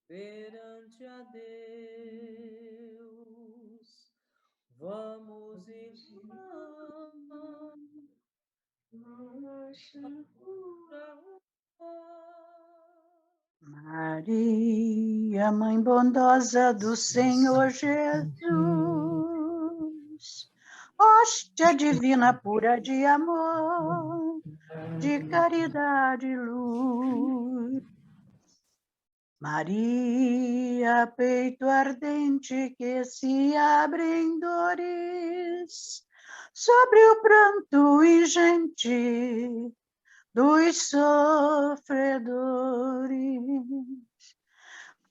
perante a Deus. Vamos, irmãos, Maria, Mãe bondosa do Senhor Jesus, hóstia divina pura de amor, de caridade e luz. Maria, peito ardente que se abre em dores, sobre o pranto ingente dos sofredores.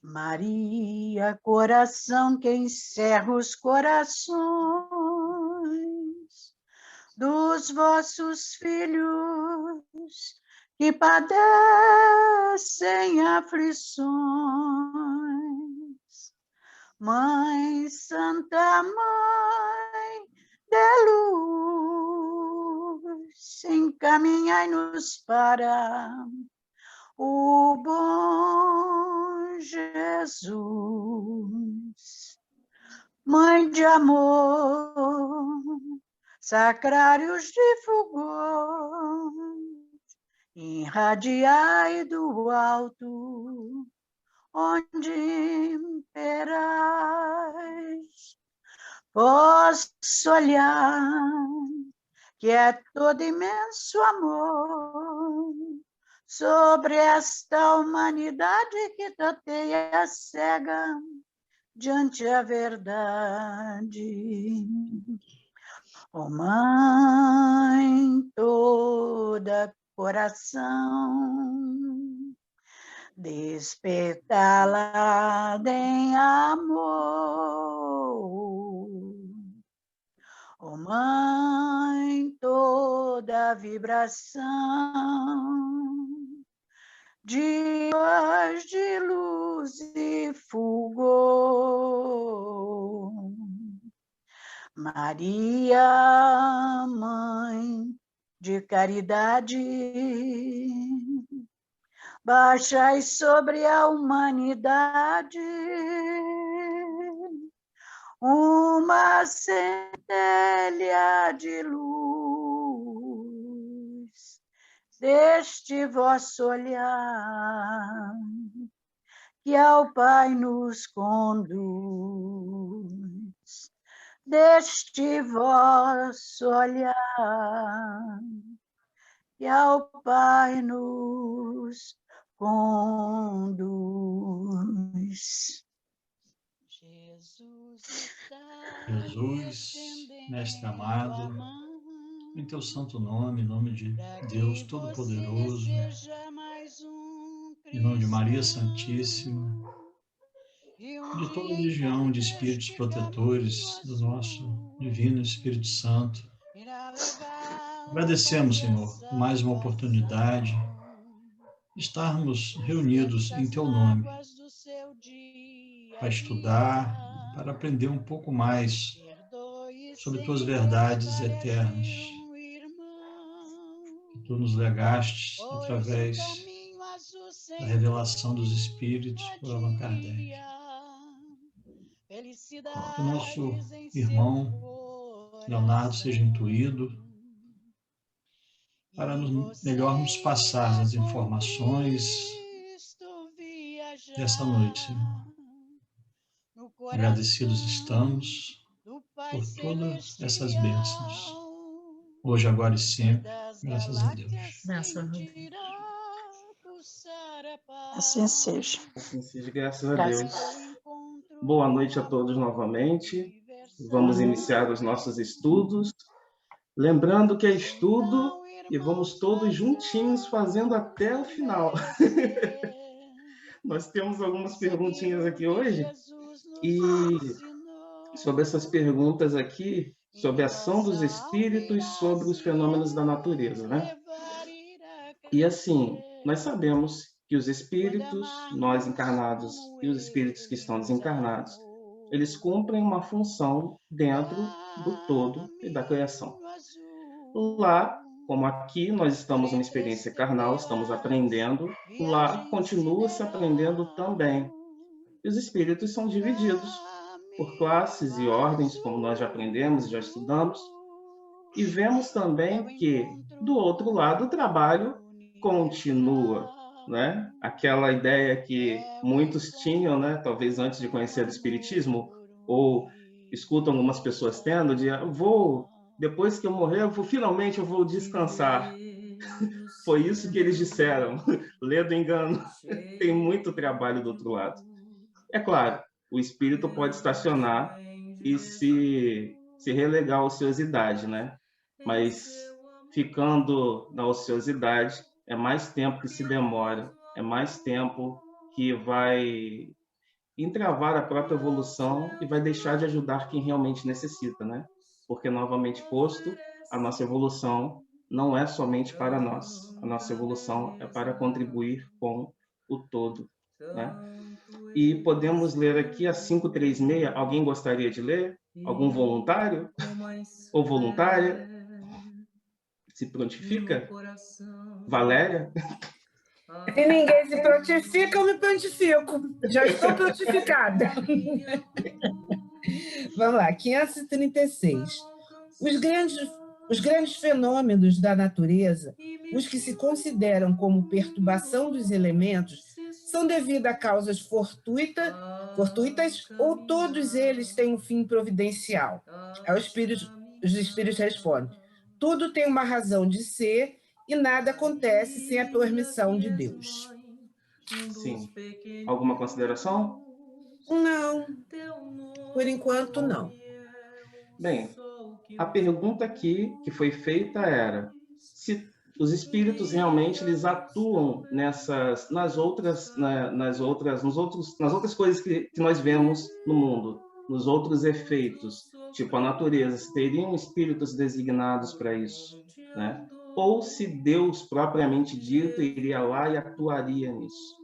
Maria, coração que encerra os corações dos vossos filhos que padecem aflições. Mãe Santa, Mãe de luz, encaminhai-nos para o bom Jesus. Mãe de amor, sacrários de fulgor, irradiai do alto, onde imperais. Posso olhar, que é todo imenso amor, sobre esta humanidade que tateia cega diante a verdade. Ó Mãe toda coração, despertalada em amor. Ó Mãe toda vibração, de luz e fulgor. Maria, Mãe de caridade, baixai sobre a humanidade uma centelha de luz deste vosso olhar, que ao Pai nos conduz. Deste vosso olhar, que ao Pai nos conduz. Jesus, Mestre amado, em teu santo nome, em nome de Deus Todo-Poderoso, em nome de Maria Santíssima, de toda a legião de espíritos protetores do nosso Divino Espírito Santo, agradecemos, Senhor, por mais uma oportunidade de estarmos reunidos em teu nome, para estudar, para aprender um pouco mais sobre tuas verdades eternas, que tu nos legaste através da revelação dos Espíritos por Allan Kardec. Que o nosso irmão Leonardo seja intuído para melhor nos passar as informações dessa noite, Senhor. Agradecidos estamos por todas essas bênçãos, hoje, agora e sempre, graças a Deus. Graças a Deus. Assim seja. Assim seja, graças a Deus. Boa noite a todos novamente. Vamos iniciar os nossos estudos. Lembrando que é estudo e vamos todos juntinhos fazendo até o final. Nós temos algumas perguntinhas aqui hoje e sobre essas perguntas aqui, sobre a ação dos espíritos sobre os fenômenos da natureza, né? E assim, nós sabemos que os espíritos, nós encarnados e os espíritos que estão desencarnados, eles cumprem uma função dentro do todo e da criação. Lá, como aqui, nós estamos numa experiência carnal, estamos aprendendo, lá continua se aprendendo também. E os espíritos são divididos por classes e ordens, como nós já aprendemos e já estudamos. E vemos também que, do outro lado, o trabalho continua, né? Aquela ideia que muitos tinham, né? Talvez antes de conhecer o Espiritismo, ou escutam algumas pessoas tendo, de depois que eu morrer, finalmente eu vou descansar. Foi isso que eles disseram. Lê do engano. Tem muito trabalho do outro lado. É claro, o espírito pode estacionar e se relegar à ociosidade, né? Mas ficando na ociosidade, é mais tempo que se demora, é mais tempo que vai entravar a própria evolução e vai deixar de ajudar quem realmente necessita, né? Porque, novamente posto, a nossa evolução não é somente para nós. A nossa evolução é para contribuir com o todo, né? E podemos ler aqui a 536. Alguém gostaria de ler? Algum voluntário ou voluntária? Se prontifica? Valéria? Se ninguém se prontifica, eu me prontifico. Já estou prontificada. Vamos lá, 536. Os grandes fenômenos da natureza, os que se consideram como perturbação dos elementos, são devidos a causas fortuitas ou todos eles têm um fim providencial? Aí os espíritos respondem: tudo tem uma razão de ser e nada acontece sem a permissão de Deus. Sim. Alguma consideração? Não. Por enquanto, não. Bem, a pergunta aqui que foi feita era se os espíritos realmente eles atuam nas outras coisas que nós vemos no mundo, nos outros efeitos, tipo a natureza, se teriam espíritos designados para isso, né? Ou se Deus propriamente dito iria lá e atuaria nisso.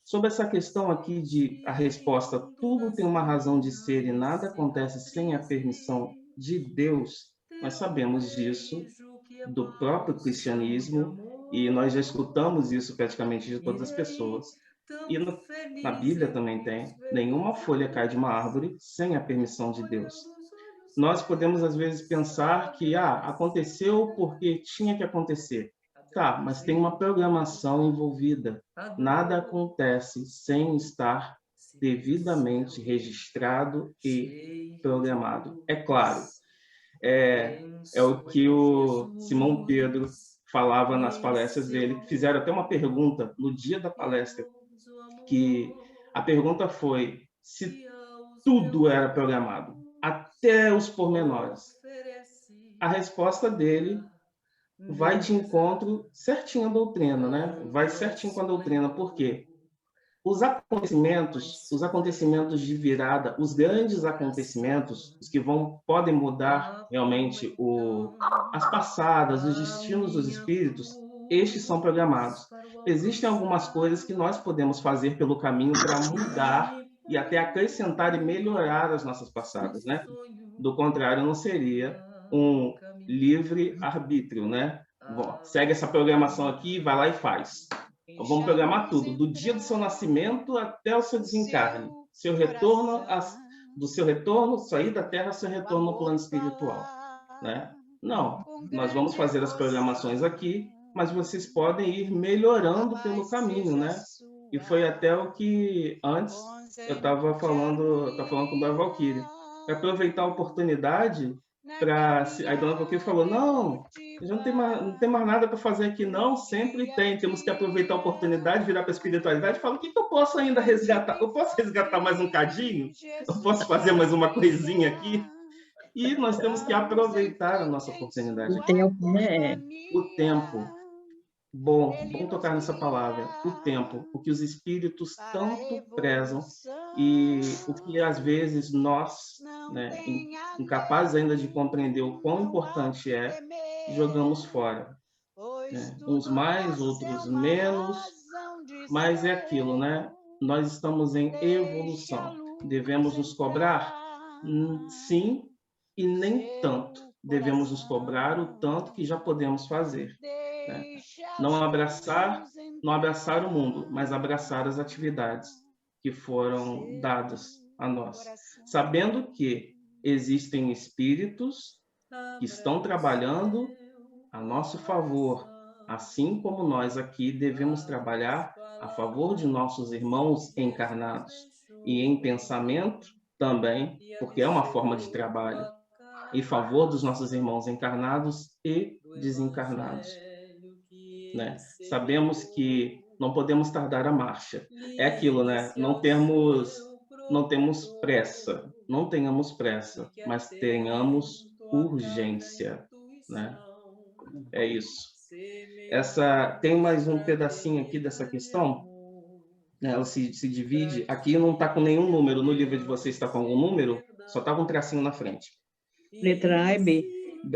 Sobre essa questão aqui a resposta, tudo tem uma razão de ser e nada acontece sem a permissão de Deus, nós sabemos disso do próprio cristianismo e nós já escutamos isso praticamente de todas as pessoas. E na Bíblia também tem: nenhuma folha cai de uma árvore sem a permissão de Deus. Nós podemos, às vezes, pensar que aconteceu porque tinha que acontecer. Tá, mas tem uma programação envolvida. Nada acontece sem estar devidamente registrado e programado. É claro, é o que o Simão Pedro falava nas palestras dele. Fizeram até uma pergunta no dia da palestra, que a pergunta foi se tudo era programado, até os pormenores. A resposta dele vai de encontro certinho à doutrina, né? Vai certinho com a doutrina. Por quê? Os acontecimentos de virada, os grandes acontecimentos, os que podem mudar realmente as passadas, os destinos dos espíritos, estes são programados. Existem algumas coisas que nós podemos fazer pelo caminho para mudar e até acrescentar e melhorar as nossas passadas, né? Do contrário, não seria um livre arbítrio, né? Segue essa programação aqui, vai lá e faz. Então, vamos programar tudo, do dia do seu nascimento até o seu desencarne. Do seu retorno, sair da Terra, seu retorno no plano espiritual, né? Não, nós vamos fazer as programações aqui, mas vocês podem ir melhorando pelo caminho, né? E foi até o que antes eu estava falando com o Dona Valquíria. Para aproveitar a oportunidade, aí a Dona Valquíria falou: não tem mais nada para fazer aqui, não. Sempre tem. Temos que aproveitar a oportunidade, virar para a espiritualidade e falar: o que eu posso ainda resgatar? Eu posso resgatar mais um cadinho? Eu posso fazer mais uma coisinha aqui? E nós temos que aproveitar a nossa oportunidade. O tempo, né? O tempo. Bom tocar nessa palavra, o tempo, o que os espíritos tanto prezam e o que às vezes nós, né, incapazes ainda de compreender o quão importante é, jogamos fora. Né? Uns mais, outros menos, mas é aquilo, né? Nós estamos em evolução. Devemos nos cobrar? Sim, e nem tanto. Devemos nos cobrar o tanto que já podemos fazer. Né? Não abraçar o mundo, mas abraçar as atividades. que foram dados a nós, sabendo que existem espíritos que estão trabalhando a nosso favor, assim como nós aqui devemos trabalhar a favor de nossos irmãos encarnados e em pensamento também, porque é uma forma de trabalho, em favor dos nossos irmãos encarnados e desencarnados, né? Sabemos que não podemos tardar a marcha. É aquilo, né? Não temos pressa, não tenhamos pressa, mas tenhamos urgência, né? É isso. Tem mais um pedacinho aqui dessa questão, né? Ela se divide. Aqui não está com nenhum número. No livro de vocês está com algum número? Só está com um tracinho na frente. Letra A e B.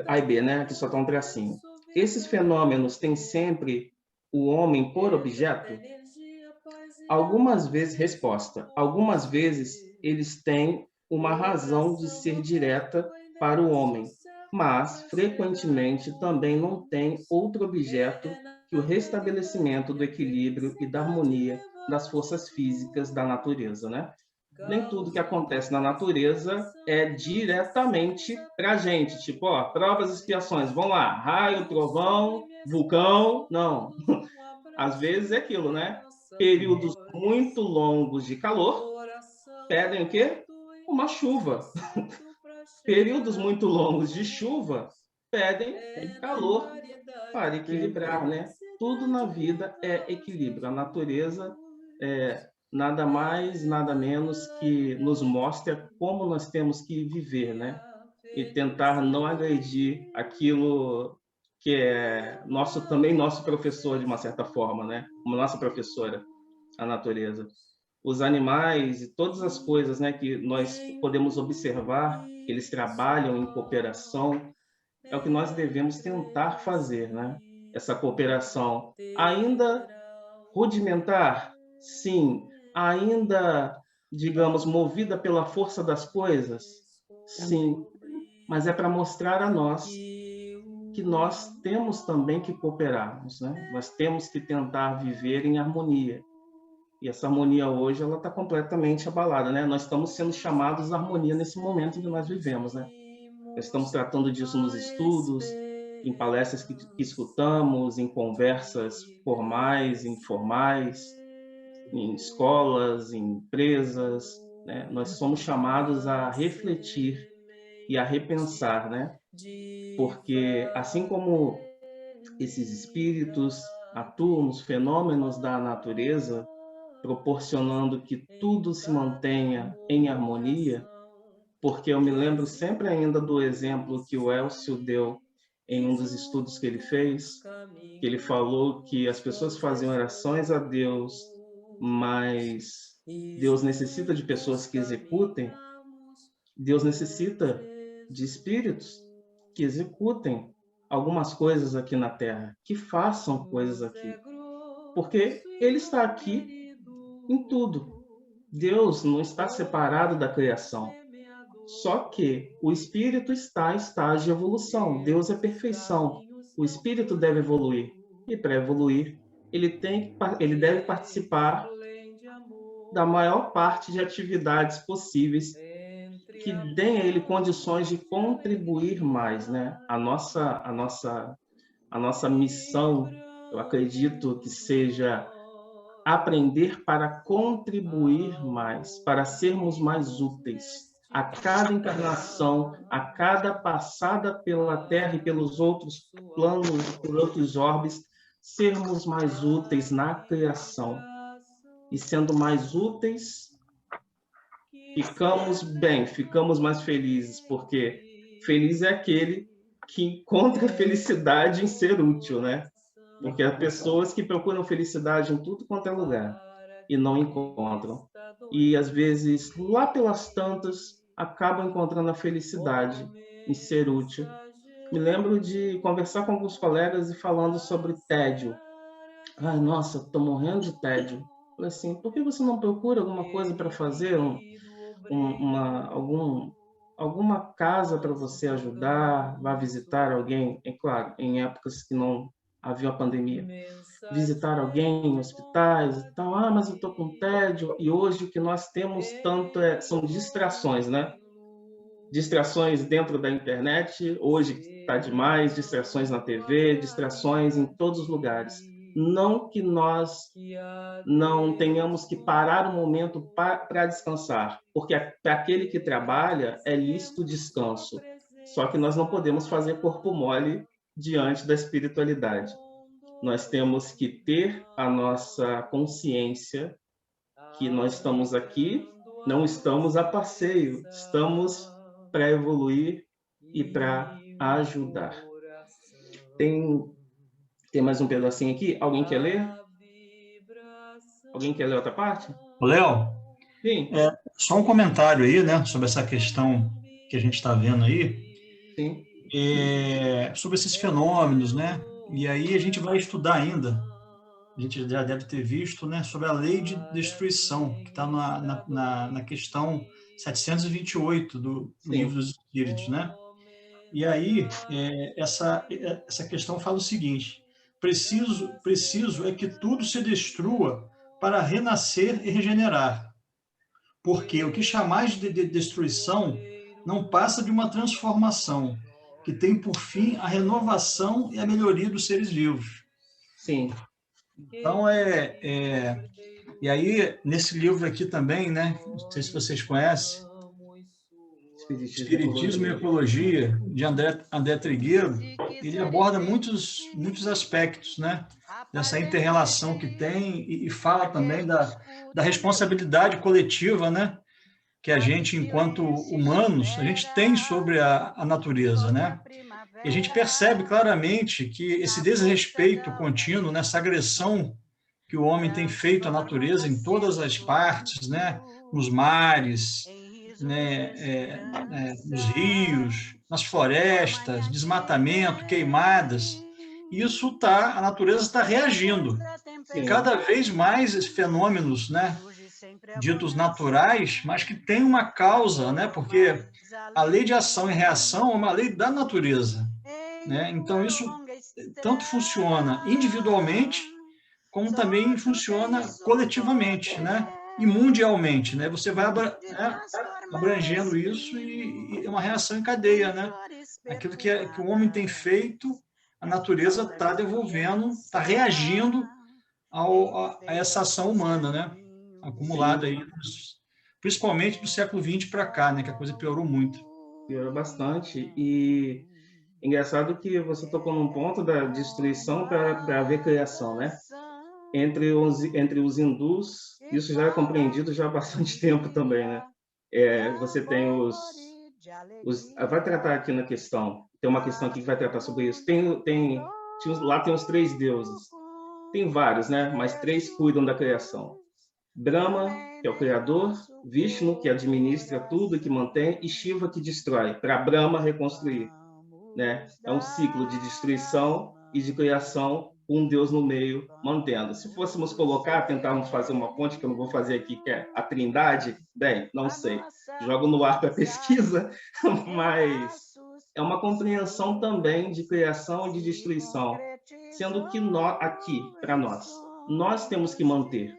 A e B, né? Aqui só está um tracinho. Esses fenômenos têm sempre o homem por objeto? Algumas vezes, resposta. Algumas vezes eles têm uma razão de ser direta para o homem, mas frequentemente também não tem outro objeto que o restabelecimento do equilíbrio e da harmonia das forças físicas da natureza, né? Nem tudo que acontece na natureza é diretamente para a gente. Tipo, ó, provas e expiações, vão lá, raio, trovão, vulcão, não. Às vezes é aquilo, né? Períodos muito longos de calor pedem o quê? Uma chuva. Períodos muito longos de chuva pedem calor para equilibrar, né? Tudo na vida é equilíbrio. A natureza é nada mais, nada menos que nos mostra como nós temos que viver, né? E tentar não agredir aquilo que é também nosso professor, de uma certa forma, né? Como nossa professora, a natureza. Os animais e todas as coisas, né, que nós podemos observar, eles trabalham em cooperação, é o que nós devemos tentar fazer, né? Essa cooperação ainda rudimentar, sim, ainda, digamos, movida pela força das coisas, sim, mas é para mostrar a nós que nós temos também que cooperarmos, né? Nós temos que tentar viver em harmonia. E essa harmonia hoje, ela está completamente abalada, né? Nós estamos sendo chamados à harmonia nesse momento em que nós vivemos, né? Nós estamos tratando disso nos estudos, em palestras que escutamos, em conversas formais, informais, em escolas, em empresas, né? Nós somos chamados a refletir e a repensar, né? Porque assim como esses espíritos atuam nos fenômenos da natureza, proporcionando que tudo se mantenha em harmonia, porque eu me lembro sempre ainda do exemplo que o Elcio deu em um dos estudos que ele fez, que ele falou que as pessoas faziam orações a Deus, mas Deus necessita de pessoas que executem, Deus necessita de espíritos que executem algumas coisas aqui na Terra, que façam coisas aqui, porque Ele está aqui em tudo. Deus não está separado da criação. Só que o espírito está em estágio de evolução. Deus é perfeição. O espírito deve evoluir. E para evoluir, ele deve participar da maior parte de atividades possíveis que deem a ele condições de contribuir mais, né? A nossa missão, eu acredito que seja aprender para contribuir mais, para sermos mais úteis. A cada encarnação, a cada passada pela Terra e pelos outros planos, por outros orbes, sermos mais úteis na criação. E sendo mais úteis, ficamos bem, ficamos mais felizes, porque feliz é aquele que encontra felicidade em ser útil, né? Porque há pessoas que procuram felicidade em tudo quanto é lugar e não encontram. E, às vezes, lá pelas tantas, acabam encontrando a felicidade em ser útil. Me lembro de conversar com alguns colegas e falando sobre tédio. Ai, nossa, estou morrendo de tédio. Falei assim, por que você não procura alguma coisa para fazer? Alguma casa para você ajudar, vá visitar alguém? É claro, em épocas que não havia a pandemia. Visitar alguém em hospitais e tal, mas eu estou com tédio. E hoje o que nós temos tanto são distrações, né? Distrações dentro da internet, hoje está demais, distrações na TV, distrações em todos os lugares. Não que nós não tenhamos que parar um momento para descansar, porque para aquele que trabalha é lícito descanso. Só que nós não podemos fazer corpo mole diante da espiritualidade. Nós temos que ter a nossa consciência que nós estamos aqui, não estamos a passeio, estamos para evoluir e para ajudar. Tem mais um pedacinho aqui? Alguém quer ler? Alguém quer ler outra parte? Léo, Sim. Só um comentário aí, né, sobre essa questão que a gente está vendo aí. Sim. Sobre esses fenômenos, né? E aí a gente vai estudar ainda, a gente já deve ter visto, né, sobre a lei de destruição, que está na questão 728 do Livro dos Espíritos, né? E aí, essa questão fala o seguinte: preciso é que tudo se destrua para renascer e regenerar, porque o que chamais de destruição não passa de uma transformação, que tem por fim a renovação e a melhoria dos seres vivos. Sim. Então, e aí, nesse livro aqui também, né, não sei se vocês conhecem, Espiritismo e Ecologia, de André Trigueiro, ele aborda muitos aspectos, né, dessa inter-relação que tem e fala também da responsabilidade coletiva, né, que a gente, enquanto humanos, a gente tem sobre a natureza, né? E a gente percebe claramente que esse desrespeito contínuo, nessa agressão que o homem tem feito à natureza em todas as partes, né? Nos mares, né? Nos rios, nas florestas, desmatamento, queimadas, isso a natureza está reagindo. E cada vez mais esses fenômenos, né, ditos naturais, mas que tem uma causa, né, porque a lei de ação e reação é uma lei da natureza, né? Então isso tanto funciona individualmente, como também funciona coletivamente, né? E mundialmente, né? Você vai abrangendo isso e é uma reação em cadeia, né? Aquilo que o homem tem feito, a natureza está devolvendo, está reagindo a essa ação humana, né? Acumulada aí, principalmente do século XX para cá, né? Que a coisa piorou muito. Piorou bastante. E engraçado que você tocou num ponto da destruição para haver criação, né? Entre os hindus, isso já é compreendido já há bastante tempo também, né? Você tem vai tratar aqui na questão, tem uma questão aqui que vai tratar sobre isso. Lá tem os 3 deuses. Tem vários, né? Mas 3 cuidam da criação. Brahma, que é o criador, Vishnu, que administra tudo e que mantém, e Shiva, que destrói, para Brahma reconstruir, né? É um ciclo de destruição e de criação, um Deus no meio, mantendo. Se fôssemos tentarmos fazer uma ponte, que eu não vou fazer aqui, que é a Trindade, bem, não sei. Jogo no ar para pesquisa, mas é uma compreensão também de criação e de destruição, sendo que nós, aqui, para nós temos que manter.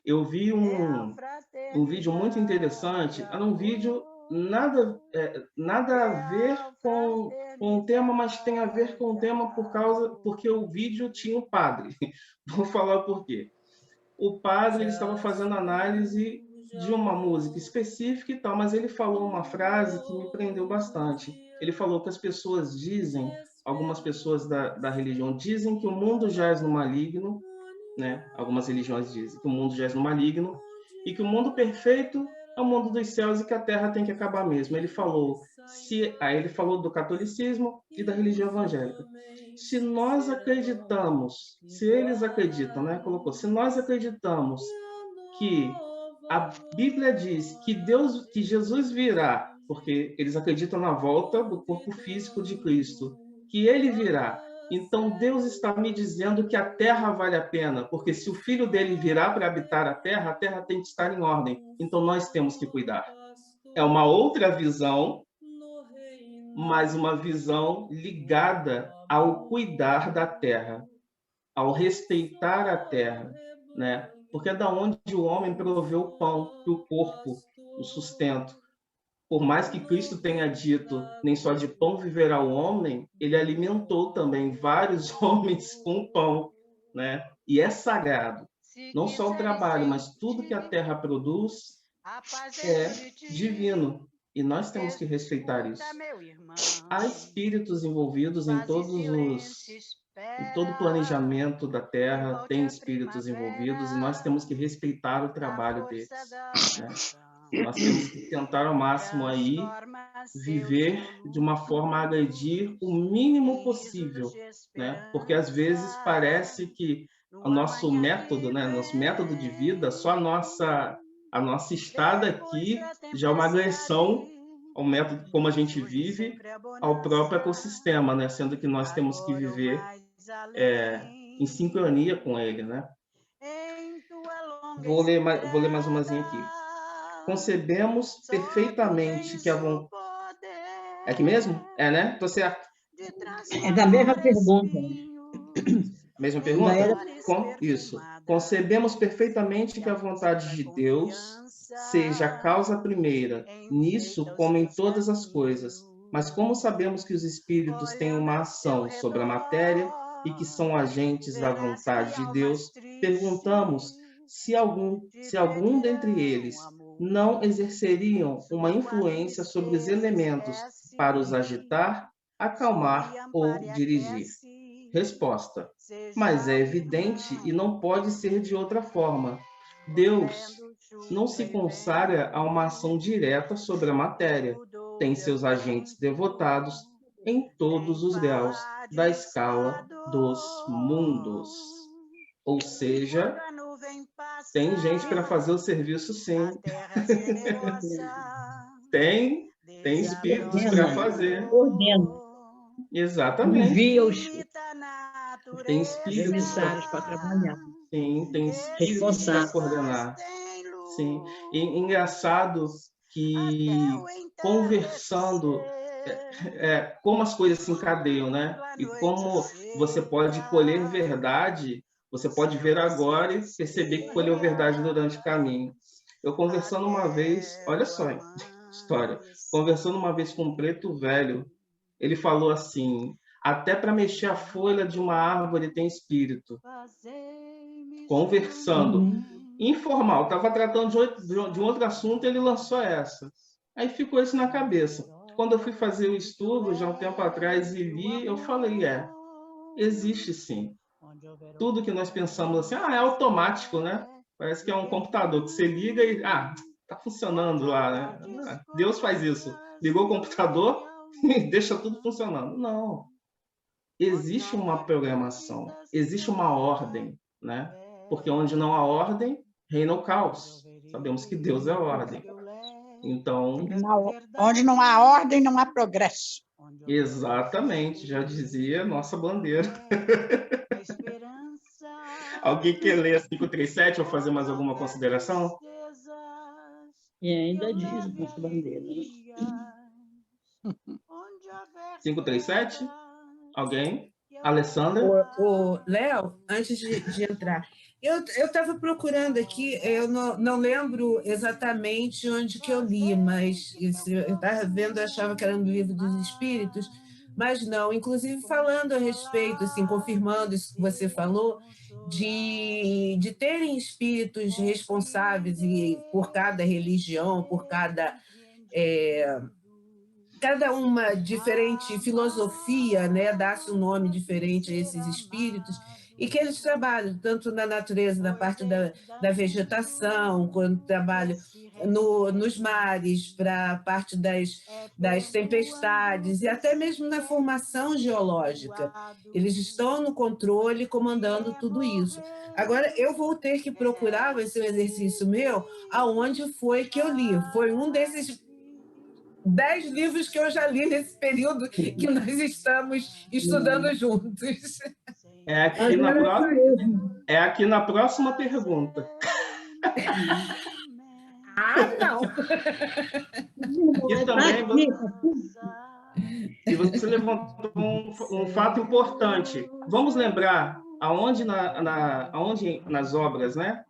Eu vi um vídeo muito interessante, era um vídeo nada a ver com o tema, mas tem a ver com o tema porque o vídeo tinha um padre. Vou falar por quê. O padre ele estava fazendo análise de uma música específica e tal, mas ele falou uma frase que me prendeu bastante. Ele falou que as pessoas dizem, algumas pessoas da religião dizem que o mundo jaz no maligno, né? Algumas religiões dizem que o mundo jaz no maligno e que o mundo perfeito é o mundo dos céus e que a terra tem que acabar mesmo. Ele falou, aí ele falou do catolicismo e da religião evangélica. Se nós acreditamos, se eles acreditam, né? Colocou, se nós acreditamos que a Bíblia diz que Jesus virá, porque eles acreditam na volta do corpo físico de Cristo, que ele virá. Então, Deus está me dizendo que a terra vale a pena, porque se o filho dele virá para habitar a terra tem que estar em ordem. Então, nós temos que cuidar. É uma outra visão, mas uma visão ligada ao cuidar da terra. ao respeitar a terra, né? Porque é da onde o homem proveu o pão e o corpo, o sustento. Por mais que Cristo tenha dito, nem só de pão viverá o homem, ele alimentou também vários homens com pão, né? E é sagrado. Não só o trabalho, mas tudo que a terra produz é divino. E nós temos que respeitar isso. Há espíritos envolvidos em todo o planejamento da terra, tem espíritos envolvidos, e nós temos que respeitar o trabalho deles, né? Nós temos que tentar ao máximo aí viver de uma forma a agredir o mínimo possível, né? Porque às vezes parece que o nosso método, né, nosso método de vida, só a nossa estada aqui já é uma agressão ao método como a gente vive, ao próprio ecossistema, né? Sendo que nós temos que viver em sincronia com ele, né? Vou ler mais umazinha aqui. Concebemos perfeitamente que a vontade... É aqui mesmo? É, né? Tô certo. É da mesma pergunta. Mesma pergunta? Isso. Concebemos perfeitamente que a vontade de Deus seja a causa primeira, nisso como em todas as coisas. Mas como sabemos que os espíritos têm uma ação sobre a matéria e que são agentes da vontade de Deus, perguntamos se algum dentre eles não exerceriam uma influência sobre os elementos para os agitar, acalmar ou dirigir. Resposta: mas é evidente e não pode ser de outra forma. Deus não se consagra a uma ação direta sobre a matéria. Tem seus agentes devotados em todos os graus da escala dos mundos. Ou seja, tem gente para fazer o serviço, sim. Tem espíritos para fazer. Ordena. Exatamente. Envia os Tem espíritos emissários para trabalhar. Sim, tem espíritos para coordenar. Sim. E engraçado que conversando, como as coisas se encadeiam, né? E como você pode colher verdade, você pode ver agora e perceber que colheu verdade durante o caminho. Eu conversando uma vez, olha só, história, conversando uma vez com um preto velho, ele falou assim: até para mexer a folha de uma árvore tem espírito. Conversando. Informal, estava tratando de um outro assunto, ele lançou essa. Aí ficou isso na cabeça. Quando eu fui fazer o estudo, já um tempo atrás, e li, eu falei, existe sim. Tudo que nós pensamos assim, é automático, né? Parece que é um computador que você liga e, tá funcionando lá, né? Deus faz isso. Ligou o computador e deixa tudo funcionando. Não. Existe uma programação, existe uma ordem, né? Porque onde não há ordem, reina o caos. Sabemos que Deus é a ordem. Então, onde não há ordem, não há progresso. Exatamente, já dizia nossa bandeira. Alguém quer ler a 537 ou fazer mais alguma consideração? E ainda diz nossa bandeira. 537? Alguém? Alessandra? O Léo, antes de entrar, eu estava procurando aqui, eu não lembro exatamente onde que eu li, mas eu estava vendo, eu achava que era no Livro dos Espíritos, mas não, inclusive falando a respeito, assim, confirmando isso que você falou, de terem espíritos responsáveis por cada religião, por cada uma diferente filosofia, né, dá-se um nome diferente a esses espíritos, e que eles trabalham tanto na natureza, na parte da vegetação, quando trabalham nos mares, para a parte das tempestades, e até mesmo na formação geológica. Eles estão no controle, comandando tudo isso. Agora, eu vou ter que procurar, vai ser um exercício meu, aonde foi que eu li. Foi um desses 10 livros que eu já li nesse período que nós estamos estudando juntos. É aqui na próxima pergunta. Não! E também você levantou um fato importante. Vamos lembrar aonde nas obras, né?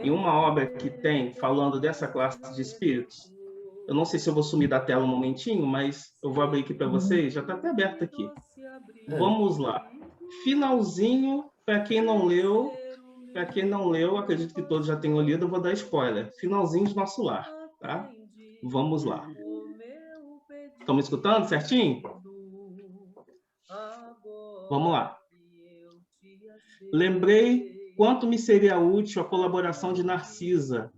Em uma obra que tem falando dessa classe de espíritos, eu não sei se eu vou sumir da tela um momentinho, mas eu vou abrir aqui para vocês, já está até aberto aqui. Vamos lá. Finalzinho, para quem não leu, acredito que todos já tenham lido, eu vou dar spoiler. Finalzinho de Nosso Lar, tá? Vamos lá. Estão me escutando certinho? Vamos lá. Lembrei quanto me seria útil a colaboração de Narcisa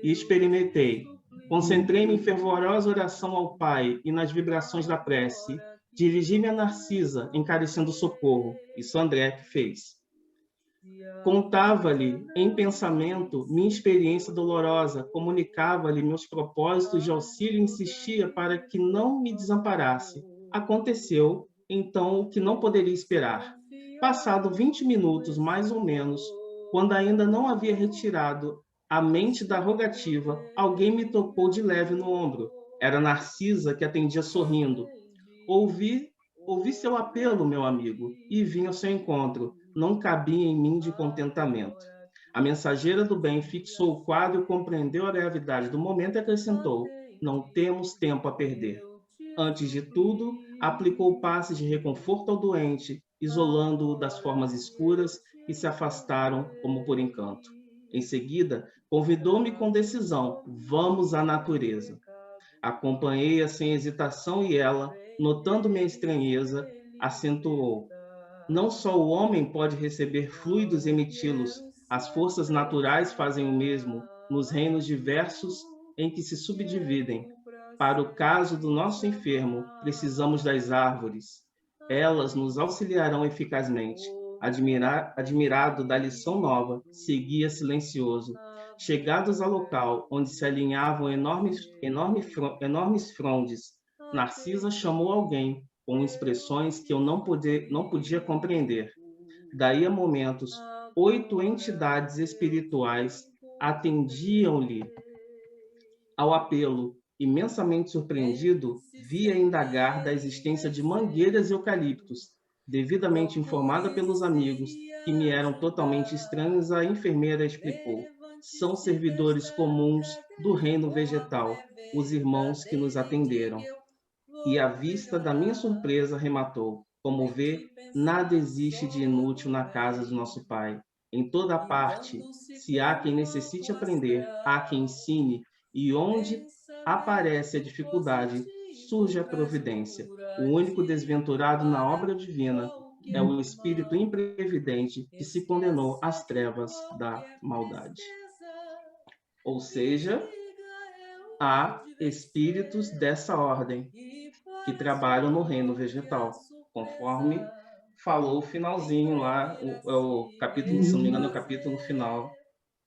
e experimentei. Concentrei-me em fervorosa oração ao Pai e nas vibrações da prece. Dirigi-me a Narcisa, encarecendo socorro. Isso André que fez. Contava-lhe, em pensamento, minha experiência dolorosa, comunicava-lhe meus propósitos de auxílio e insistia para que não me desamparasse. Aconteceu, então, o que não poderia esperar. Passado 20 minutos, mais ou menos, quando ainda não havia retirado a mente da rogativa, alguém me tocou de leve no ombro. Era Narcisa que atendia sorrindo. Ouvi seu apelo, meu amigo, e vim ao seu encontro. Não cabia em mim de contentamento. A mensageira do bem fixou o quadro, compreendeu a gravidade do momento e acrescentou: não temos tempo a perder. Antes de tudo, aplicou passes de reconforto ao doente, isolando-o das formas escuras que se afastaram como por encanto. Em seguida, convidou-me com decisão: vamos à natureza. Acompanhei-a sem hesitação e ela, notando minha estranheza, acentuou: não só o homem pode receber fluidos e emiti-los, as forças naturais fazem o mesmo nos reinos diversos em que se subdividem. Para o caso do nosso enfermo, precisamos das árvores. Elas nos auxiliarão eficazmente. Admirado da lição nova, seguia silencioso. Chegados ao local onde se alinhavam enormes frondes, Narcisa chamou alguém com expressões que eu não podia compreender. Daí a momentos, 8 entidades espirituais atendiam-lhe ao apelo. Imensamente surpreendido, via indagar da existência de mangueiras e eucaliptos. Devidamente informada pelos amigos, que me eram totalmente estranhos, a enfermeira explicou: são servidores comuns do reino vegetal, os irmãos que nos atenderam. E à vista da minha surpresa rematou: como vê, nada existe de inútil na casa do nosso Pai. Em toda parte, se há quem necessite aprender, há quem ensine, e onde aparece a dificuldade, surge a providência. O único desventurado na obra divina é o espírito imprevidente que se condenou às trevas da maldade. Ou seja, há espíritos dessa ordem que trabalham no reino vegetal, conforme falou o finalzinho lá, o capítulo, se não me engano, é o capítulo final,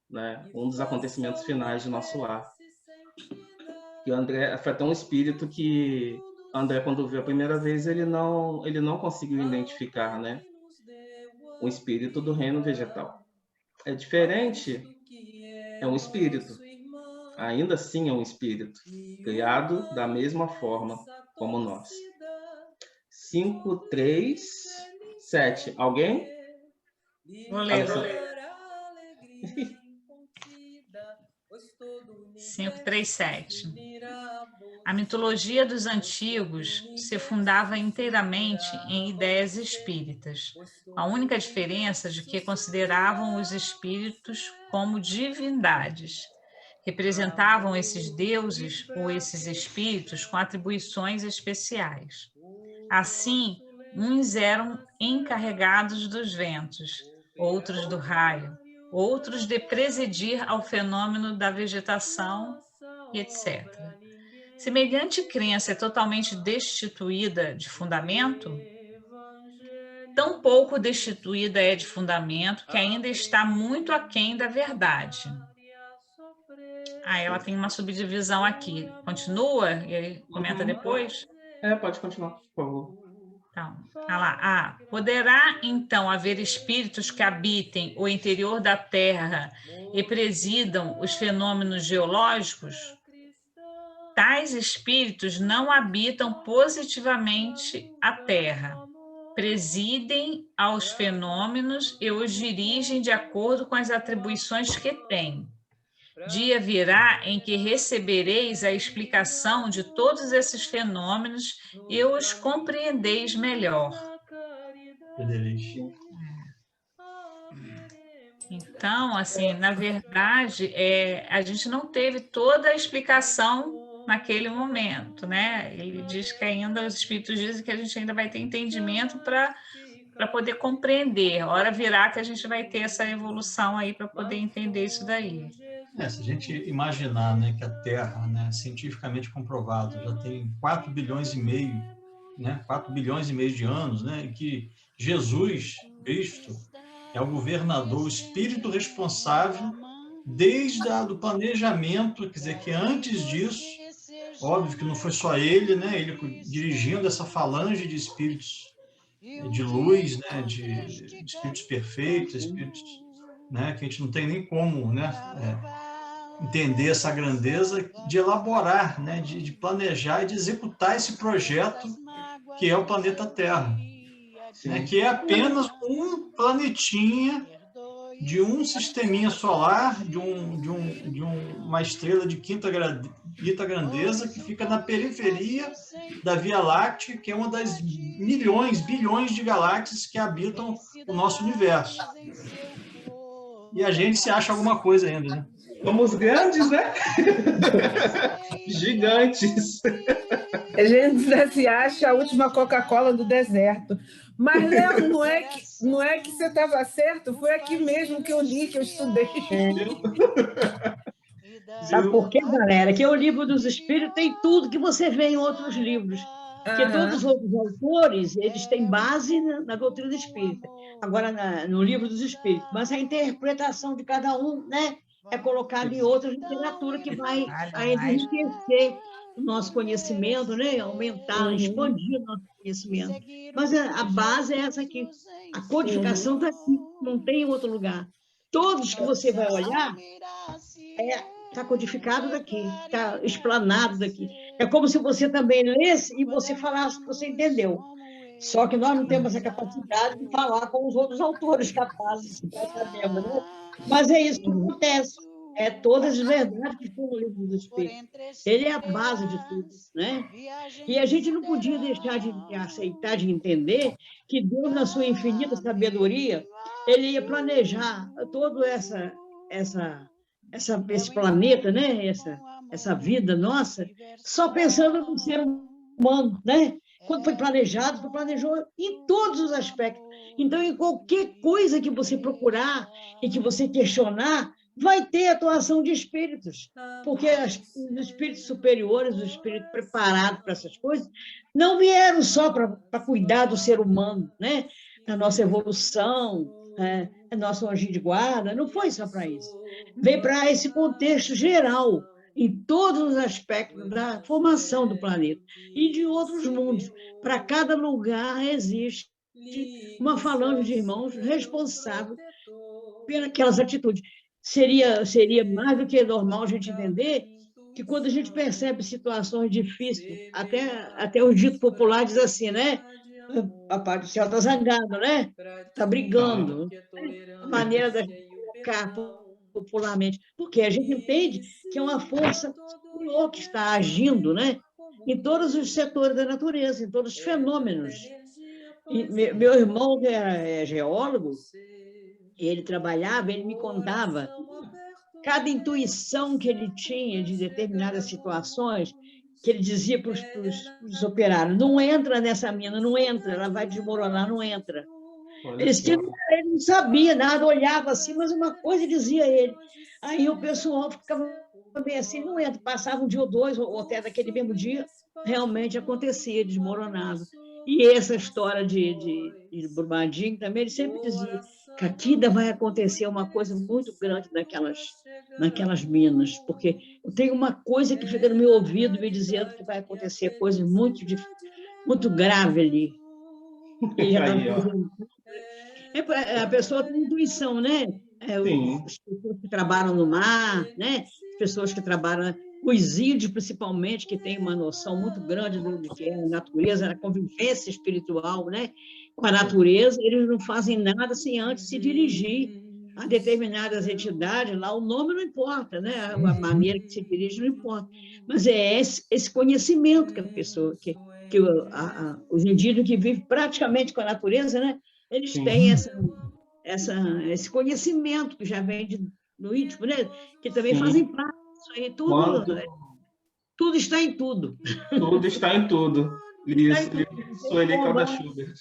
né? Um dos acontecimentos finais de Nosso Lar. E o André foi até um espírito que André, quando viu a primeira vez, ele não conseguiu identificar, né? O espírito do reino vegetal. É diferente, é um espírito. Ainda assim é um espírito, criado da mesma forma como nós. 5, 3, 7. Alguém? Vou ler. 5, 3, 7. A mitologia dos antigos se fundava inteiramente em ideias espíritas. A única diferença de que consideravam os espíritos como divindades. Representavam esses deuses ou esses espíritos com atribuições especiais. Assim, uns eram encarregados dos ventos, outros do raio, outros de presidir ao fenômeno da vegetação, etc. Semelhante crença é totalmente destituída de fundamento, tão pouco destituída é de fundamento que ainda está muito aquém da verdade. Ela tem uma subdivisão aqui. Continua? E aí comenta depois? Pode continuar, por favor. Então, lá. Poderá, então, haver espíritos que habitem o interior da Terra e presidam os fenômenos geológicos? Tais espíritos não habitam positivamente a Terra. presidem aos fenômenos e os dirigem de acordo com as atribuições que têm. Dia virá em que recebereis a explicação de todos esses fenômenos e os compreendeis melhor. Então, assim, na verdade, a gente não teve toda a explicação naquele momento, né? Ele diz que ainda, os espíritos dizem que a gente ainda vai ter entendimento para poder compreender. A hora virá que a gente vai ter essa evolução aí para poder entender isso daí. Se a gente imaginar, né, que a Terra, né, cientificamente comprovado, já tem 4 bilhões e meio, né, 4 bilhões e meio de anos, né, e que Jesus, Cristo, é o governador, o espírito responsável desde o planejamento, quer dizer, que antes disso, óbvio que não foi só ele, né, ele dirigindo essa falange de espíritos de luz, né, de espíritos perfeitos, espíritos, né, que a gente não tem nem como, né, entender essa grandeza, de elaborar, né, de planejar e de executar esse projeto que é o planeta Terra, né, que é apenas um planetinha de um sisteminha solar, de uma estrela de quinta grandeza que fica na periferia da Via Láctea, que é uma das milhões, bilhões de galáxias que habitam o nosso universo. E a gente se acha alguma coisa ainda, né? Somos grandes, né? Gigantes. A gente ainda se acha a última Coca-Cola do deserto. Mas, Léo, não é que você estava certo, foi aqui mesmo que eu li, que eu estudei. Sabe por quê, galera? Que o Livro dos Espíritos tem tudo que você vê em outros livros. Porque todos os outros autores, eles têm base na doutrina espírita. Agora, no Livro dos Espíritos. Mas a interpretação de cada um, né, é colocada em outra literatura que vai enriquecer o nosso conhecimento, né, aumentar, expandir o nosso conhecimento. Mas a base é essa aqui. A codificação está aqui, não tem em outro lugar. Todos que você vai olhar, está codificado daqui, está explanado daqui. É como se você também lesse e você falasse que você entendeu. Só que nós não temos a capacidade de falar com os outros autores capazes, nós sabemos, né? Mas é isso que acontece. É todas as verdades que estão no Livro do Espírito. Ele é a base de tudo, né? E a gente não podia deixar de aceitar, de entender que Deus, na sua infinita sabedoria, ele ia planejar todo esse planeta, né? Essa vida nossa, só pensando no ser humano, né? Quando foi planejado, planejou em todos os aspectos. Então, em qualquer coisa que você procurar e que você questionar, vai ter atuação de espíritos, porque os espíritos superiores, os espíritos preparados para essas coisas, não vieram só para cuidar do ser humano, né? Da nossa evolução, nosso anjo de guarda, não foi só para isso. Veio para esse contexto geral, em todos os aspectos da formação do planeta e de outros mundos. Para cada lugar existe uma falange de irmãos responsável pelas atitudes. Seria mais do que normal a gente entender que quando a gente percebe situações difíceis, até o dito popular diz assim, né? Papai do céu está zangado, né? Está brigando. A maneira da gente colocar popularmente. Porque a gente entende que é uma força superior que está agindo, né? Em todos os setores da natureza, em todos os fenômenos. E meu irmão, que é geólogo, ele trabalhava, ele me contava cada intuição que ele tinha de determinadas situações, que ele dizia para os operários, não entra nessa mina, não entra, ela vai desmoronar, não entra. Ele não sabia nada, olhava assim, mas uma coisa dizia ele. Aí o pessoal ficava bem assim, não entra. Passava um dia ou dois, ou até daquele mesmo dia, realmente acontecia, desmoronava. E essa história de Brumadinho também, ele sempre dizia que aqui ainda vai acontecer uma coisa muito grande naquelas minas, porque eu tenho uma coisa que fica no meu ouvido me dizendo que vai acontecer coisa muito grave ali. A pessoa tem intuição, né? As pessoas que trabalham no mar, né? As pessoas que trabalham os índios, principalmente, que têm uma noção muito grande do que é a natureza, a convivência espiritual, né, com a natureza, eles não fazem nada sem antes se dirigir a determinadas entidades, lá o nome não importa, né, a maneira que se dirige não importa, mas é esse conhecimento que a pessoa, os indígenas que vivem praticamente com a natureza, né, eles têm esse conhecimento que já vem do íntimo, né, que também fazem parte disso aí, tudo está em tudo. Tudo está em tudo. Isso, Sueli Calda Schubert.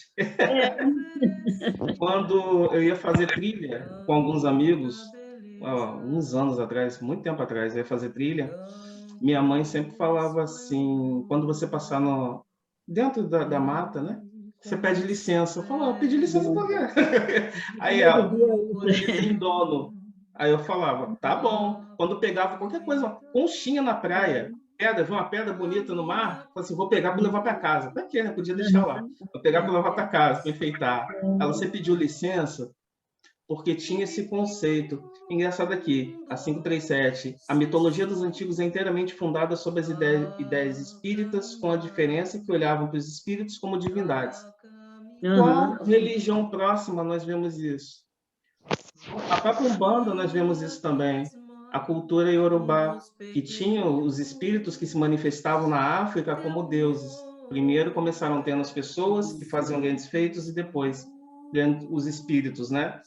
Quando eu ia fazer trilha com alguns amigos, uns anos atrás, muito tempo atrás, eu ia fazer trilha, minha mãe sempre falava assim, quando você passar dentro da mata, né? Você pede licença. Eu falava, pedi licença por quê? Aí ela, porque tem dono. Aí eu falava, tá bom. Quando pegava qualquer coisa, uma conchinha na praia, viu uma pedra bonita no mar, eu assim, vou pegar para levar para casa. Para quê, né? Podia deixar lá. Vou pegar para levar para casa, para enfeitar. Ela, você pediu licença porque tinha esse conceito. Engraçado aqui, a 537, a mitologia dos antigos é inteiramente fundada sobre as ideias espíritas, com a diferença que olhavam para os espíritos como divindades. Qual religião próxima nós vemos isso? A própria Umbanda nós vemos isso também. A cultura iorubá, que tinha os espíritos que se manifestavam na África como deuses. Primeiro começaram tendo as pessoas que faziam grandes feitos e depois os espíritos, né?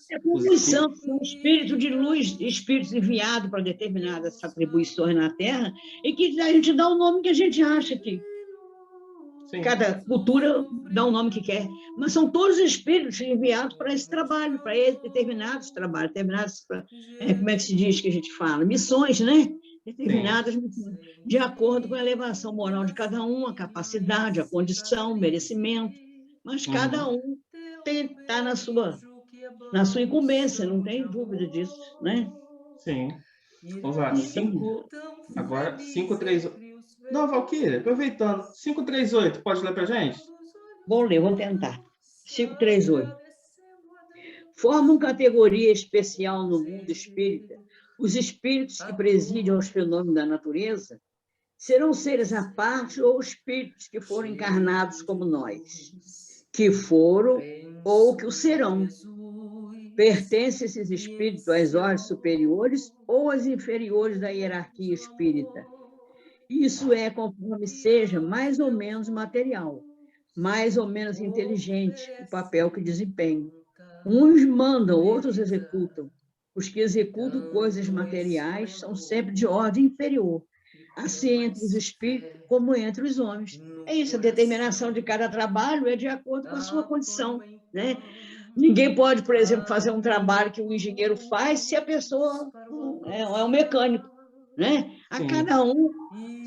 São espíritos de luz, espíritos enviados para determinadas atribuições na Terra, e que a gente dá o nome que a gente acha que Sim. Cada cultura dá o nome que quer, mas são todos espíritos enviados para esse trabalho, para determinados trabalhos, como é que se diz que a gente fala? Missões, né? Determinadas missões, de acordo com a elevação moral de cada um, a capacidade, a condição, o merecimento, mas cada um está na sua incumbência, não tem dúvida disso, né? Sim. Vamos lá, agora 538. Não, Valquíria, aproveitando, 538, pode ler para a gente? Vou ler, vou tentar. 538. Formam categoria especial no mundo espírita os espíritos que presidem aos fenômenos da natureza, serão seres à parte ou espíritos que foram encarnados como nós, que foram ou que o serão. Pertencem esses espíritos às ordens superiores ou às inferiores da hierarquia espírita. Isso é conforme seja mais ou menos material, mais ou menos inteligente o papel que desempenham. Uns mandam, outros executam. Os que executam coisas materiais são sempre de ordem inferior, assim entre os espíritos como entre os homens. É isso, a determinação de cada trabalho é de acordo com a sua condição, né? Ninguém pode, por exemplo, fazer um trabalho que o engenheiro faz se a pessoa é um mecânico, né? A cada um,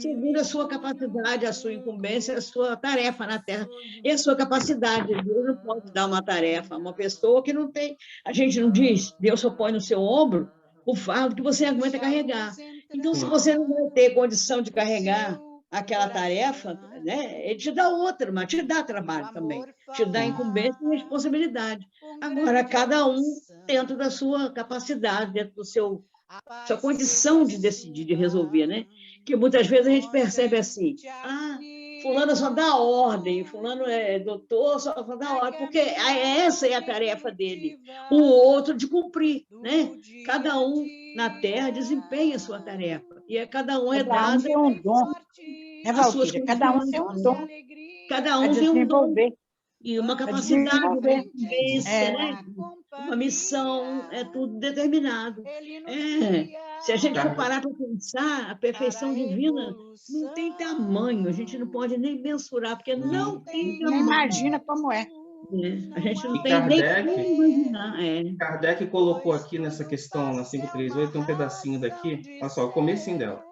segundo a sua capacidade, a sua incumbência, a sua tarefa na Terra e a sua capacidade. Deus não pode dar uma tarefa a uma pessoa que não tem. A gente não diz, Deus só põe no seu ombro o fardo que você aguenta carregar. Então, se você não vai ter condição de carregar aquela tarefa, né, ele te dá outra, mas te dá trabalho também, te dá incumbência e responsabilidade. Agora, cada um dentro da sua capacidade, dentro do sua condição de decidir, de resolver, né? Que muitas vezes a gente percebe assim, fulano só dá ordem, fulano é doutor, só dá ordem, porque essa é a tarefa dele, o outro de cumprir, né? Cada um na Terra desempenha a sua tarefa, e cada um é dado... Cada um tem um dom, né, Valquíria? Cada um tem um dom. Cada um tem um dom. E uma capacidade, uma incumbência, né? Uma missão, é tudo determinado. Se a gente for parar para pensar, a perfeição divina não tem tamanho, a gente não pode nem mensurar, porque não tem tamanho. Nem imagina como é. A gente não tem nem como imaginar. Kardec colocou aqui nessa questão, na 538, um pedacinho daqui, olha só, o comecinho dela.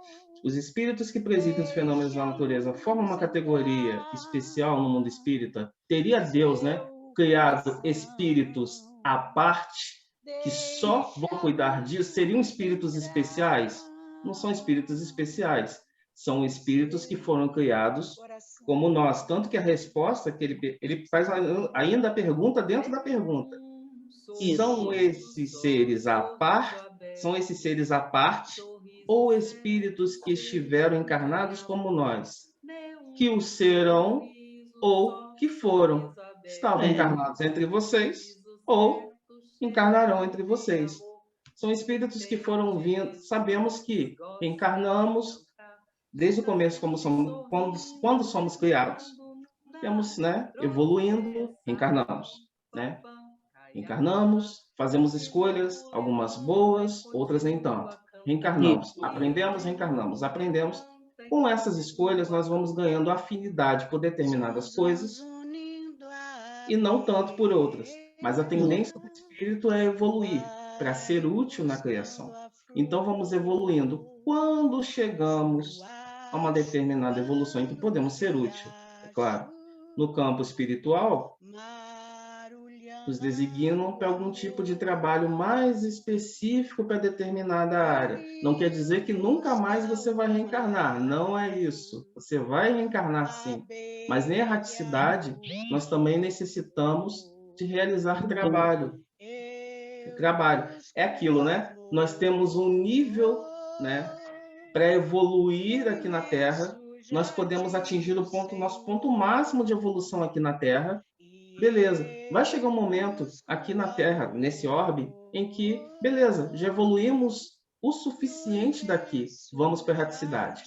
Os espíritos que presidem os fenômenos da natureza formam uma categoria especial no mundo espírita. Teria Deus, né, criado espíritos à parte que só vão cuidar disso? Seriam espíritos especiais? Não são espíritos especiais. São espíritos que foram criados como nós. Tanto que a resposta que ele faz ainda a pergunta dentro da pergunta. São esses seres à parte? São esses seres à parte ou espíritos que estiveram encarnados como nós, que o serão ou que foram, estavam encarnados entre vocês ou encarnarão entre vocês. São espíritos que foram vindo. Sabemos que encarnamos desde o começo, quando somos criados. Temos, né, evoluindo, reencarnamos, né? Encarnamos, fazemos escolhas, algumas boas, outras nem tanto. Reencarnamos, aprendemos, reencarnamos, aprendemos. Com essas escolhas, nós vamos ganhando afinidade por determinadas coisas e não tanto por outras. Mas a tendência do espírito é evoluir para ser útil na criação. Então, vamos evoluindo. Quando chegamos a uma determinada evolução em que podemos ser útil, é claro, no campo espiritual, nos designam para algum tipo de trabalho mais específico para determinada área. Não quer dizer que nunca mais você vai reencarnar, não é isso. Você vai reencarnar sim, mas na erraticidade nós também necessitamos de realizar trabalho. Trabalho é aquilo, né? Nós temos um nível, né, para evoluir aqui na Terra. Nós podemos atingir nosso ponto máximo de evolução aqui na Terra. Beleza, vai chegar um momento aqui na Terra, nesse orbe, em que, beleza, já evoluímos o suficiente daqui, vamos para a erraticidade.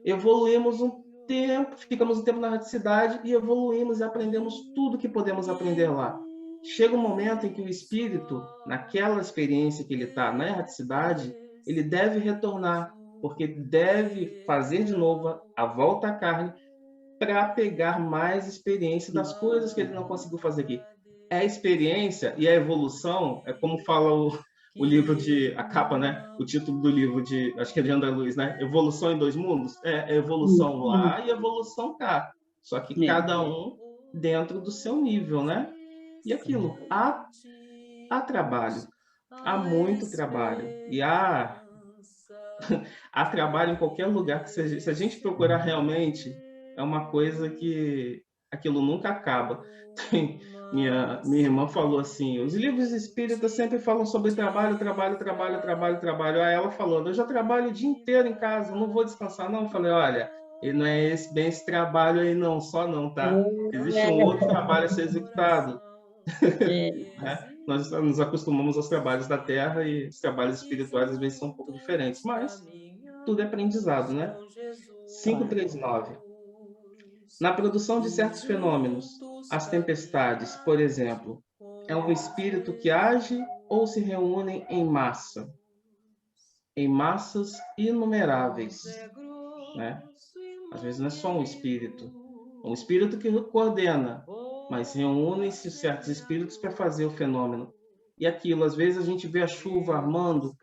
Evoluímos um tempo, ficamos um tempo na erraticidade e evoluímos e aprendemos tudo que podemos aprender lá. Chega um momento em que o espírito, naquela experiência que ele está na erraticidade, ele deve retornar, porque deve fazer de novo a volta à carne, para pegar mais experiência das coisas que ele não conseguiu fazer aqui. É a experiência e a evolução, é como fala o livro a capa, né? O título do livro acho que é de André Luiz, né? Evolução em Dois Mundos. É evolução lá e evolução cá. Só que cada um dentro do seu nível, né? E aquilo, há trabalho, há muito trabalho. E há trabalho em qualquer lugar, que se a gente procurar realmente, é uma coisa que aquilo nunca acaba. Minha irmã falou assim, os livros espíritas sempre falam sobre trabalho, trabalho, trabalho, trabalho, trabalho. Aí ela falou, eu já trabalho o dia inteiro em casa, não vou descansar não. Eu falei, olha, não é bem esse trabalho aí não, só não, tá? Existe um outro trabalho a ser executado. Nós nos acostumamos aos trabalhos da Terra e os trabalhos espirituais às vezes são um pouco diferentes, mas tudo é aprendizado, né? 539. Na produção de certos fenômenos, as tempestades, por exemplo, é um espírito que age ou se reúnem em massa? Em massas inumeráveis, né? Às vezes não é só um espírito que coordena, mas reúnem-se certos espíritos para fazer o fenômeno. E aquilo, às vezes a gente vê a chuva armando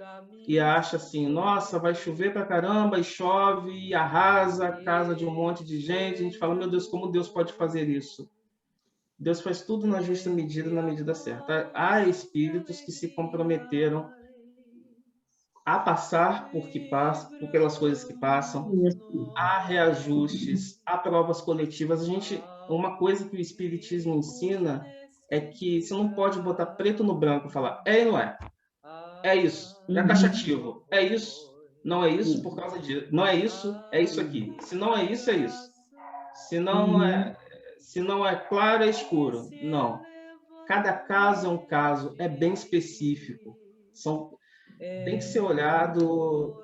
e acha assim, nossa, vai chover pra caramba, e chove, e arrasa a casa de um monte de gente. A gente fala, meu Deus, como Deus pode fazer isso? Deus faz tudo na justa medida, na medida certa. Há espíritos que se comprometeram a passar pelas coisas que passam, há reajustes, há provas coletivas. Uma coisa que o Espiritismo ensina é que você não pode botar preto no branco e falar, e não é. É isso, é taxativo. É isso, não é isso por causa disso. Não é isso aqui. Se não é isso, é isso. Se não é claro, é escuro. Não. Cada caso é um caso, é bem específico. Tem que ser olhado,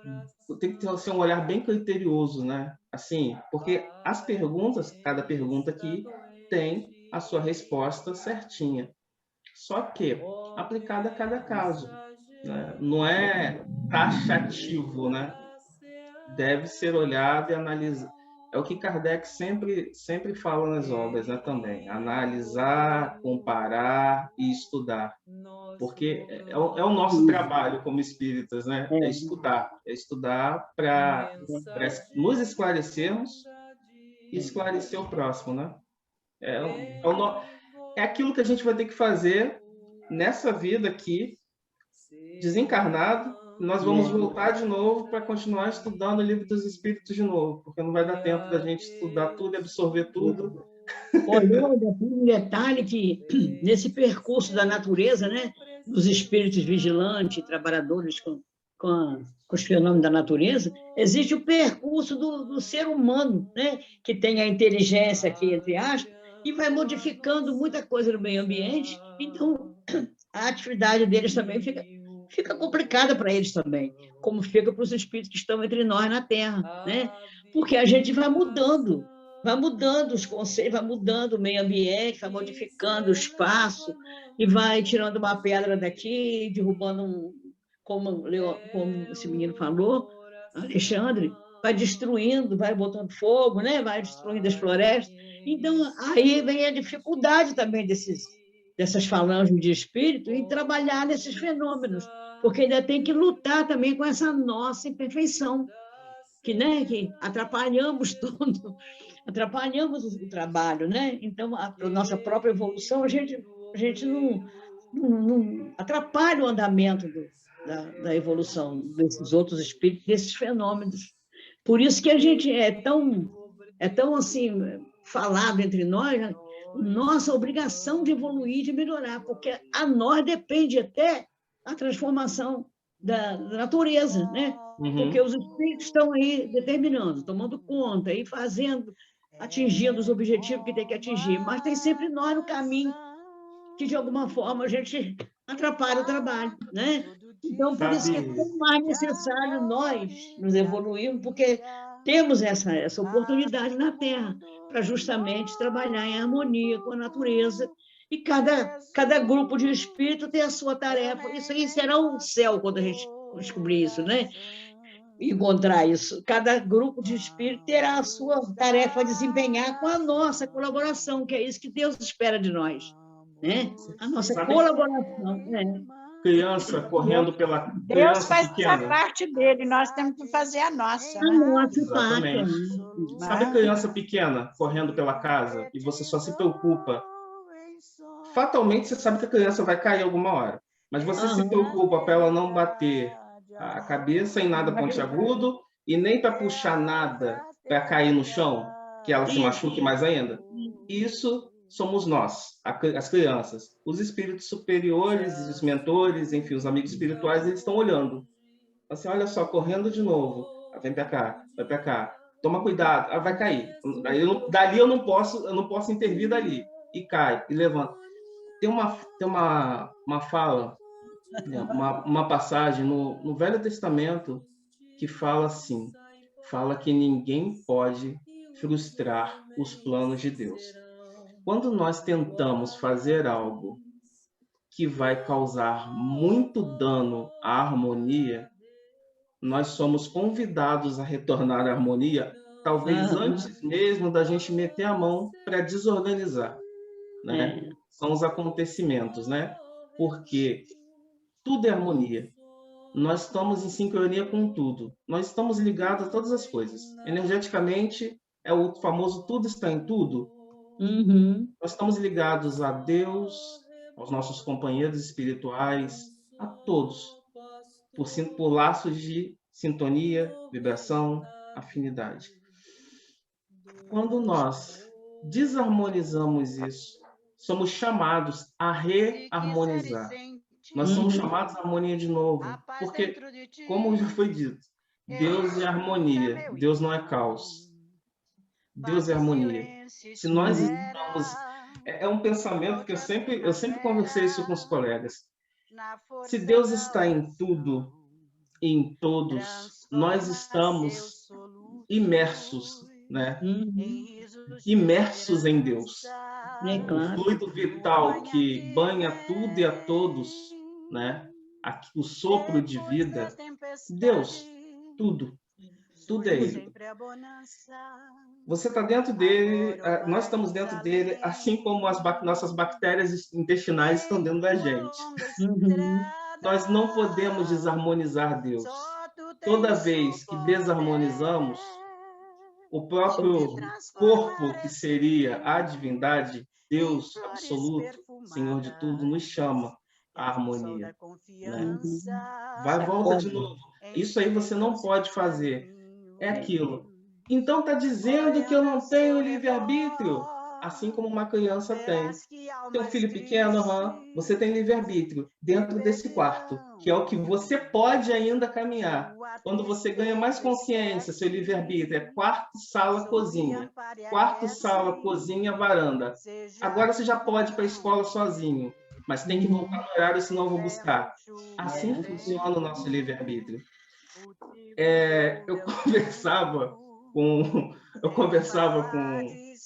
tem que ser um olhar bem criterioso, né? Assim, porque cada pergunta aqui tem a sua resposta certinha. Só que aplicada a cada caso, né? Não é taxativo, né? Deve ser olhado e analisado. É o que Kardec sempre fala nas obras, né, também. Analisar, comparar e estudar. Porque é o nosso trabalho como espíritas, né? É estudar para nos esclarecermos e esclarecer o próximo, né? É aquilo que a gente vai ter que fazer nessa vida aqui, desencarnado. Nós vamos voltar de novo para continuar estudando o Livro dos Espíritos de novo, porque não vai dar tempo da gente estudar tudo e absorver tudo. Olha, um detalhe que, nesse percurso da natureza, né, dos espíritos vigilantes, trabalhadores com com os fenômenos da natureza, existe o percurso do ser humano, né? Que tem a inteligência aqui, entre aspas, e vai modificando muita coisa no meio ambiente, então a atividade deles também fica complicada para eles também, como fica para os espíritos que estão entre nós na Terra, né? Porque a gente vai mudando os conceitos, vai mudando o meio ambiente, vai modificando o espaço, e vai tirando uma pedra daqui, derrubando como esse menino falou, Alexandre, vai destruindo, vai botando fogo, né? Vai destruindo as florestas. Então, aí vem a dificuldade também dessas falanges de espírito em trabalhar nesses fenômenos, porque ainda tem que lutar também com essa nossa imperfeição, né, que atrapalhamos tudo, atrapalhamos o trabalho, né? Então, a nossa própria evolução, a gente não atrapalha o andamento da evolução desses outros espíritos, desses fenômenos. Por isso que a gente é tão assim, falado entre nós, né? Nossa obrigação de evoluir, de melhorar, porque a nós depende até a transformação da natureza, né? Porque os espíritos estão aí determinando, tomando conta, e fazendo, atingindo os objetivos que tem que atingir, mas tem sempre nós no caminho que, de alguma forma, a gente atrapalha o trabalho, né? Então, por isso que é tão mais necessário nós nos evoluirmos, porque temos essa oportunidade na Terra para justamente trabalhar em harmonia com a natureza, e cada grupo de espírito tem a sua tarefa. Isso aí será um céu quando a gente descobrir isso, né? Encontrar isso. Cada grupo de espírito terá a sua tarefa a desempenhar com a nossa colaboração, que é isso que Deus espera de nós, né? A nossa colaboração, né? Criança correndo pela Deus criança faz pequena. a parte dele, nós temos que fazer a nossa. A nossa Exatamente. parte. Sabe a criança pequena correndo pela casa e você só se preocupa? Fatalmente você sabe que a criança vai cair alguma hora, mas você se preocupa para ela não bater a cabeça em nada pontiagudo e nem para puxar nada para cair no chão, que ela se machuque mais ainda. Isso somos nós, as crianças. Os espíritos superiores, os mentores, enfim, os amigos espirituais, eles estão olhando. Assim, olha só, correndo de novo. Vem para cá, vai para cá. Toma cuidado, vai cair. Dali eu não posso intervir dali. E cai, e levanta. Tem uma fala, uma passagem no Velho Testamento que fala assim, fala que ninguém pode frustrar os planos de Deus. Quando nós tentamos fazer algo que vai causar muito dano à harmonia, nós somos convidados a retornar à harmonia, talvez antes mesmo da gente meter a mão para desorganizar, né? São os acontecimentos, né? Porque tudo é harmonia. Nós estamos em sincronia com tudo. Nós estamos ligados a todas as coisas. Energeticamente, é o famoso tudo está em tudo. Nós estamos ligados a Deus, aos nossos companheiros espirituais, a todos, por laços de sintonia, vibração, afinidade. Quando nós desarmonizamos isso, somos chamados a reharmonizar. Nós somos chamados à harmonia de novo, porque, como já foi dito, Deus é harmonia, Deus não é caos. Deus é harmonia. Se nós estamos... É um pensamento que eu sempre conversei isso com os colegas. Se Deus está em tudo e em todos, nós estamos imersos, né? Imersos em Deus. O fluido vital que banha tudo e a todos, né? O sopro de vida, Deus, tudo é Ele. Você está dentro dele, nós estamos dentro dele, assim como nossas bactérias intestinais estão dentro da gente. Nós não podemos desarmonizar Deus. Toda vez que desarmonizamos, o próprio corpo, que seria a divindade, Deus absoluto, Senhor de tudo, nos chama à harmonia, né? Vai, volta de novo. Isso aí você não pode fazer. É aquilo. Então está dizendo que eu não tenho livre-arbítrio? assim como uma criança tem. Teu filho pequeno, você tem livre-arbítrio dentro desse quarto, que é o que você pode ainda caminhar. Quando você ganha mais consciência, seu livre-arbítrio é quarto, sala, cozinha. Quarto, sala, cozinha, varanda. Agora você já pode ir para a escola sozinho, mas tem que voltar no horário, senão eu vou buscar. Assim funciona o nosso livre-arbítrio. Eu conversava com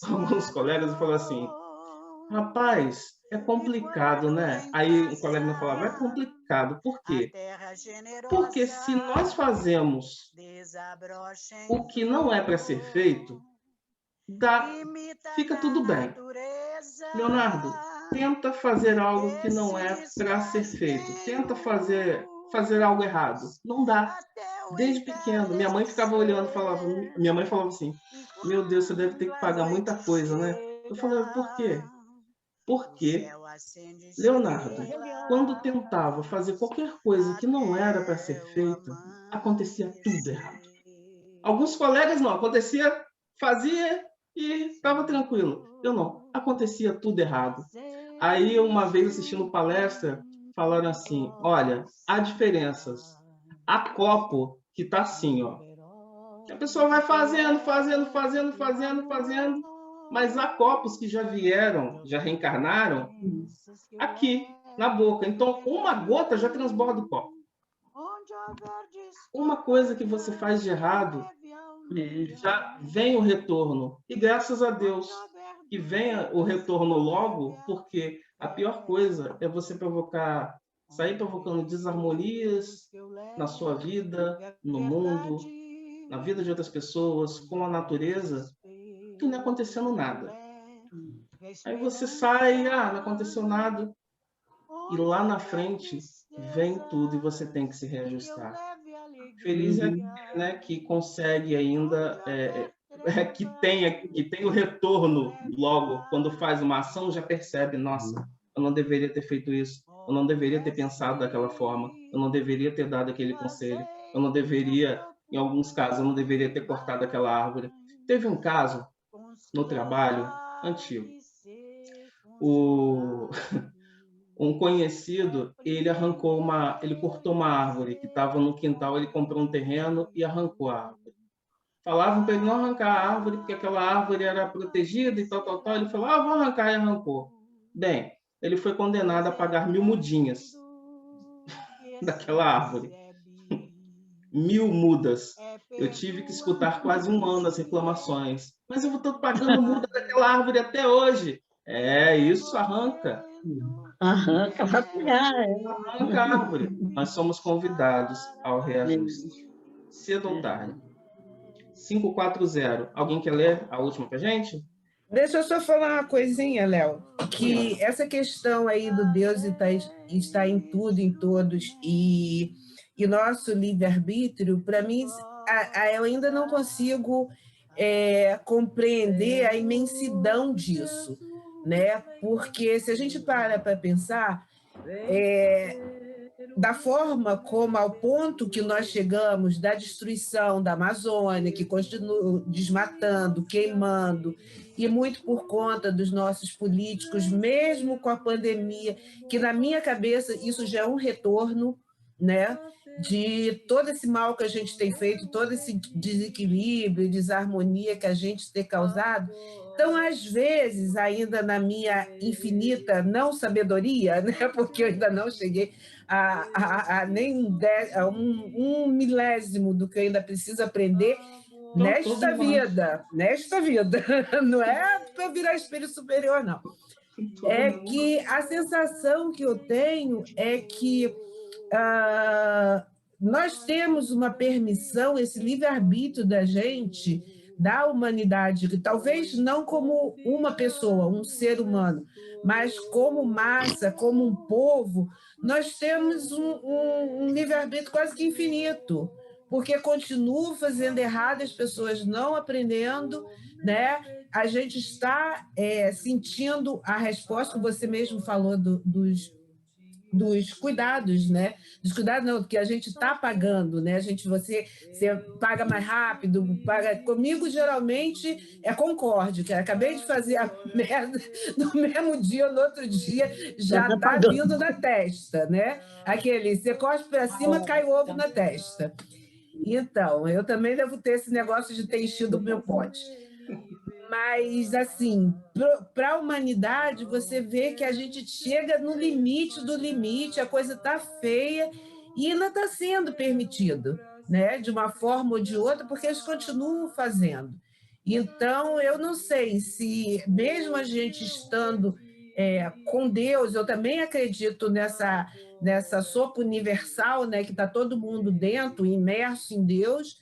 alguns colegas e falava assim, rapaz, é complicado, né? Aí um colega me falava, é complicado. Por quê? Porque se nós fazemos o que não é para ser feito, fica tudo bem. Leonardo, tenta fazer algo que não é para ser feito. Tenta fazer algo errado. Não dá. Desde pequeno, minha mãe ficava olhando e minha mãe falava assim, meu Deus, você deve ter que pagar muita coisa, né? Eu falava, por quê? Porque, Leonardo, quando tentava fazer qualquer coisa que não era para ser feita, acontecia tudo errado. Alguns colegas não, fazia e estava tranquilo. Eu não, acontecia tudo errado. Aí, uma vez assistindo palestra, falaram assim, olha, há diferenças. Há copo que está assim, ó. A pessoa vai fazendo, mas há copos que já vieram, já reencarnaram, aqui, na boca. Então, uma gota já transborda o copo. Uma coisa que você faz de errado, já vem o retorno. E graças a Deus que venha o retorno logo, porque a pior coisa é você sair provocando desarmonias na sua vida, no mundo, na vida de outras pessoas, com a natureza, que não é acontecendo nada. Aí você sai, não aconteceu nada, e lá na frente vem tudo e você tem que se reajustar. Feliz é aquele, né, que consegue ainda, que tem o retorno logo, quando faz uma ação, já percebe, nossa, eu não deveria ter feito isso, eu não deveria ter pensado daquela forma, eu não deveria ter dado aquele conselho, eu não deveria, em alguns casos, eu não deveria ter cortado aquela árvore. Teve um caso no trabalho antigo. Um conhecido, ele cortou uma árvore que estava no quintal, ele comprou um terreno e arrancou a árvore. Falavam para ele não arrancar a árvore, porque aquela árvore era protegida e tal. Ele falou, vou arrancar, e arrancou. Bem, ele foi condenado a pagar 1000 mudinhas daquela árvore. 1000 mudas. Eu tive que escutar quase um ano as reclamações. Mas eu estou pagando muda daquela árvore até hoje. Isso arranca. Arranca para pegar. Arranca a árvore. Nós somos convidados ao reajuste. Cedo ou tarde. 540. Alguém quer ler a última para a gente? Deixa eu só falar uma coisinha, Léo, que essa questão aí do Deus está em tudo, em todos, e nosso livre-arbítrio, para mim, eu ainda não consigo compreender a imensidão disso, né? Porque se a gente para pensar, da forma como, ao ponto que nós chegamos da destruição da Amazônia, que continua desmatando, queimando, e muito por conta dos nossos políticos, mesmo com a pandemia, que na minha cabeça isso já é um retorno, né, de todo esse mal que a gente tem feito, todo esse desequilíbrio, desarmonia que a gente tem causado. Então, às vezes, ainda na minha infinita não sabedoria, né, porque eu ainda não cheguei a nem um milésimo do que eu ainda preciso aprender nesta vida, não é para eu virar espelho superior, não. É que a sensação que eu tenho é que nós temos uma permissão, esse livre-arbítrio da gente, da humanidade, que talvez não como uma pessoa, um ser humano, mas como massa, como um povo, nós temos um livre-arbítrio quase que infinito, porque continuo fazendo errado, as pessoas não aprendendo, né? A gente está sentindo a resposta que você mesmo falou dos cuidados, né? Dos cuidados não, que a gente está pagando, né? Você paga mais rápido, paga. Comigo, geralmente, é Concorde, que eu acabei de fazer a merda no mesmo dia ou no outro dia, já está vindo na testa, né? Aquele, você cospe para cima, cai o ovo na testa. Então, eu também devo ter esse negócio de ter enchido o meu pote. Mas, assim, para a humanidade, você vê que a gente chega no limite do limite, a coisa está feia e ainda está sendo permitido, né? De uma forma ou de outra, porque eles continuam fazendo. Então, eu não sei se, mesmo a gente estando com Deus, eu também acredito nessa sopa universal, né? Que está todo mundo dentro, imerso em Deus.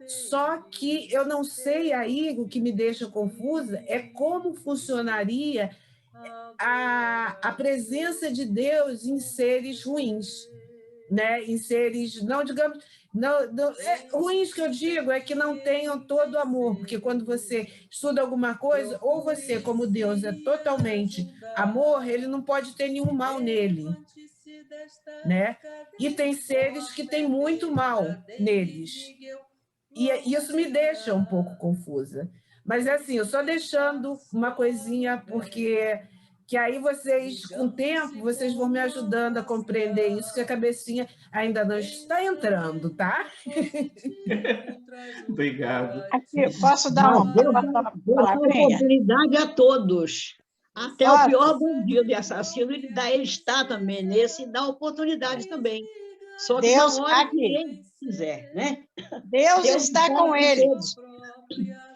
Só que eu não sei aí, o que me deixa confusa é como funcionaria a presença de Deus em seres ruins, né? Em seres, não digamos, ruins que eu digo é que não tenham todo o amor, porque quando você estuda alguma coisa, ou você, como Deus, é totalmente amor, ele não pode ter nenhum mal nele, né? E tem seres que têm muito mal neles. E isso me deixa um pouco confusa. Mas, assim, eu só deixando uma coisinha, porque que aí vocês, com o tempo, vocês vão me ajudando a compreender isso, que a cabecinha ainda não está entrando, tá? Obrigado. Aqui, posso dar uma palavrinha? Oportunidade a todos. Até o pior bandido e assassino, ele está também nesse e dá oportunidade também. Só que Deus, na hora aqui. que ele quiser, né? Deus está com eles.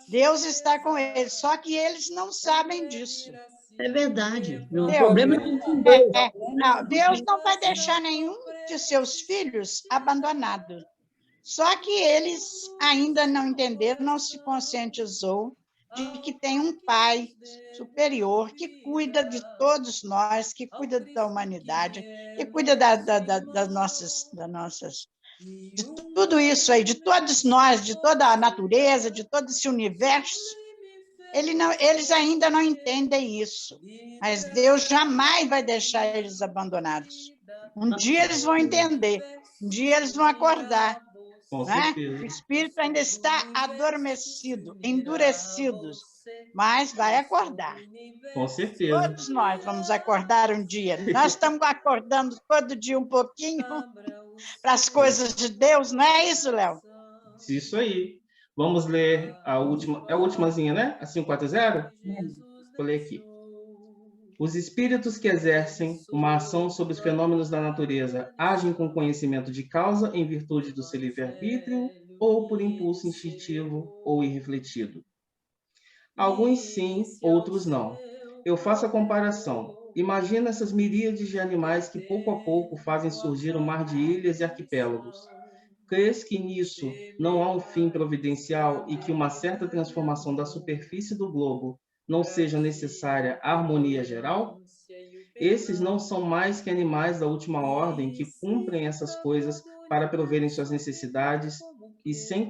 Deus está com eles, só que eles não sabem disso. É verdade. O problema é com Deus. Não, Deus não vai deixar nenhum de seus filhos abandonado. Só que eles ainda não entenderam, não se conscientizou de que tem um Pai superior que cuida de todos nós, que cuida da humanidade, que cuida das nossas, de tudo isso aí, de todos nós, de toda a natureza, de todo esse universo. Eles ainda não entendem isso, mas Deus jamais vai deixar eles abandonados. Um dia eles vão entender, um dia eles vão acordar. Né? O espírito ainda está adormecido, endurecido, mas vai acordar. Com certeza. Todos nós vamos acordar um dia. Nós estamos acordando todo dia um pouquinho para as coisas de Deus, não é isso, Léo? Isso aí. Vamos ler a última, é a ultimazinha, né? A 540? Vou ler aqui. Os espíritos que exercem uma ação sobre os fenômenos da natureza agem com conhecimento de causa em virtude do seu livre-arbítrio ou por impulso instintivo ou irrefletido? Alguns sim, outros não. Eu faço a comparação. Imagina essas miríades de animais que pouco a pouco fazem surgir um mar de ilhas e arquipélagos. Crês que nisso não há um fim providencial e que uma certa transformação da superfície do globo não seja necessária à harmonia geral? Esses não são mais que animais da última ordem que cumprem essas coisas para proverem suas necessidades e sem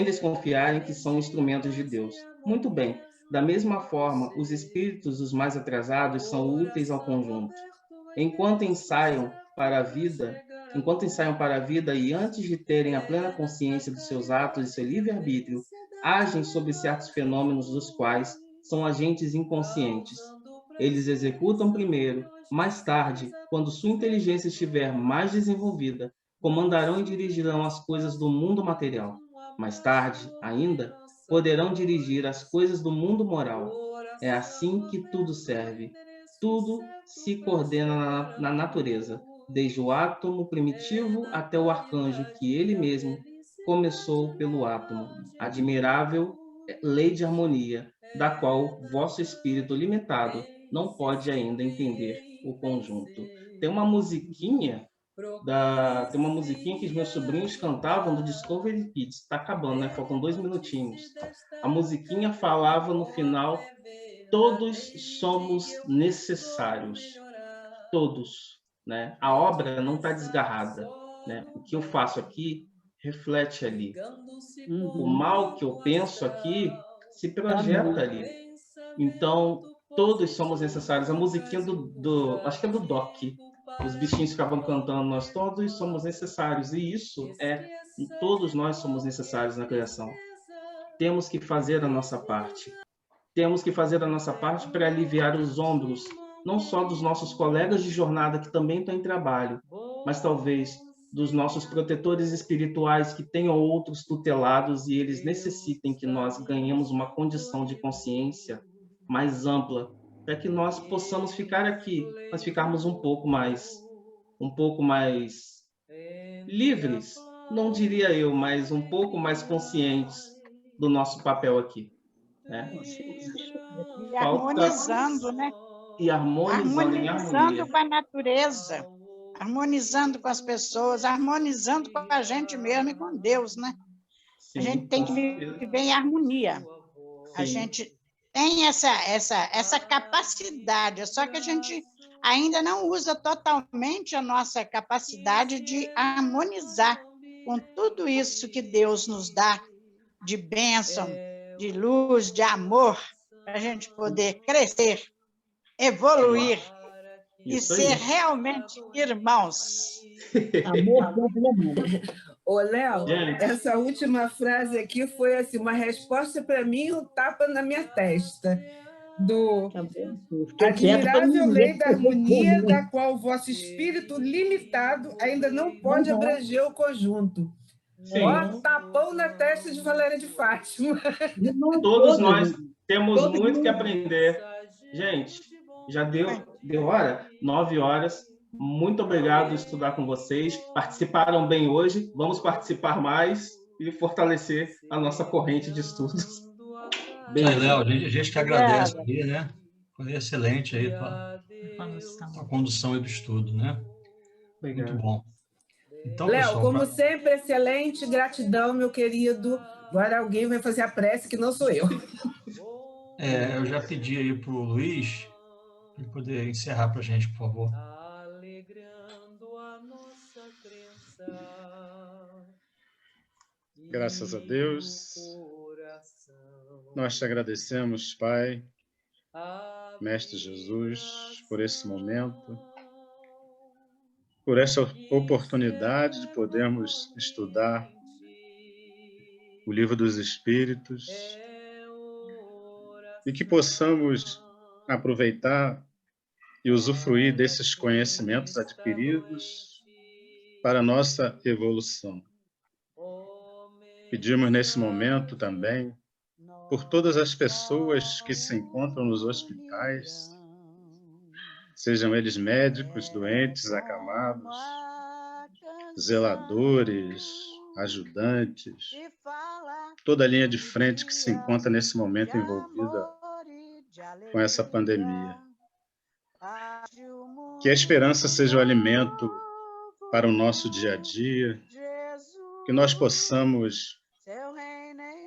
desconfiarem que são instrumentos de Deus. Muito bem. Da mesma forma, os espíritos os mais atrasados são úteis ao conjunto. Enquanto ensaiam para a vida e antes de terem a plena consciência dos seus atos e seu livre-arbítrio, agem sobre certos fenômenos dos quais são agentes inconscientes. Eles executam primeiro, mais tarde, quando sua inteligência estiver mais desenvolvida, comandarão e dirigirão as coisas do mundo material. Mais tarde, ainda, poderão dirigir as coisas do mundo moral. É assim que tudo serve. Tudo se coordena na natureza, desde o átomo primitivo até o arcanjo, que ele mesmo começou pelo átomo. Admirável lei de harmonia, da qual vosso espírito limitado não pode ainda entender o conjunto. Tem uma musiquinha que os meus sobrinhos cantavam do Discovery Kids. Está acabando, né? Faltam 2 minutinhos. A musiquinha falava no final: todos somos necessários. Todos. Né? A obra não está desgarrada. Né? O que eu faço aqui reflete ali. O mal que eu penso aqui se projeta ali. Então, Todos somos necessários. A musiquinha acho que é do Doc. Os bichinhos ficavam cantando, nós todos somos necessários. E isso todos nós somos necessários na criação. Temos que fazer a nossa parte. Temos que fazer a nossa parte para aliviar os ombros, não só dos nossos colegas de jornada que também estão em trabalho, mas talvez dos nossos protetores espirituais que tenham outros tutelados e eles necessitem que nós ganhemos uma condição de consciência mais ampla, para que nós possamos ficar aqui, mas ficarmos um pouco mais livres, não diria eu, mas um pouco mais conscientes do nosso papel aqui. Né? E harmonizando, né? E harmonizando com a natureza, harmonizando com as pessoas, harmonizando com a gente mesmo e com Deus, né? Sim, a gente tem que viver em harmonia. Sim. A gente tem essa capacidade, só que a gente ainda não usa totalmente a nossa capacidade de harmonizar com tudo isso que Deus nos dá de bênção, de luz, de amor, para a gente poder crescer, evoluir e ser realmente irmãos. Amor pelo mundo. Ô, Léo, essa última frase aqui foi assim, uma resposta para mim, um tapa na minha testa. Do admirável lei da harmonia, da qual o vosso espírito limitado ainda não pode abranger o conjunto. Ó, tapão na testa de Valéria de Fátima. Todos nós temos muito que aprender. Gente, já deu hora? 9 horas. Muito obrigado por estudar com vocês. Participaram bem hoje. Vamos participar mais e fortalecer a nossa corrente de estudos. Bem, Léo, a gente que agradece aí, né? Foi excelente aí a condução aí do estudo, né? Obrigado. Muito bom. Então, Léo, pessoal, como sempre, excelente, gratidão, meu querido. Agora alguém vai fazer a prece, que não sou eu. Eu já pedi aí para o Luiz para ele poder encerrar para a gente, por favor. Graças a Deus, nós te agradecemos, Pai, Mestre Jesus, por esse momento, por essa oportunidade de podermos estudar o Livro dos Espíritos e que possamos aproveitar e usufruir desses conhecimentos adquiridos para a nossa evolução. Pedimos nesse momento também por todas as pessoas que se encontram nos hospitais, sejam eles médicos, doentes, acamados, zeladores, ajudantes, toda a linha de frente que se encontra nesse momento envolvida com essa pandemia. Que a esperança seja o alimento para o nosso dia a dia, que nós possamos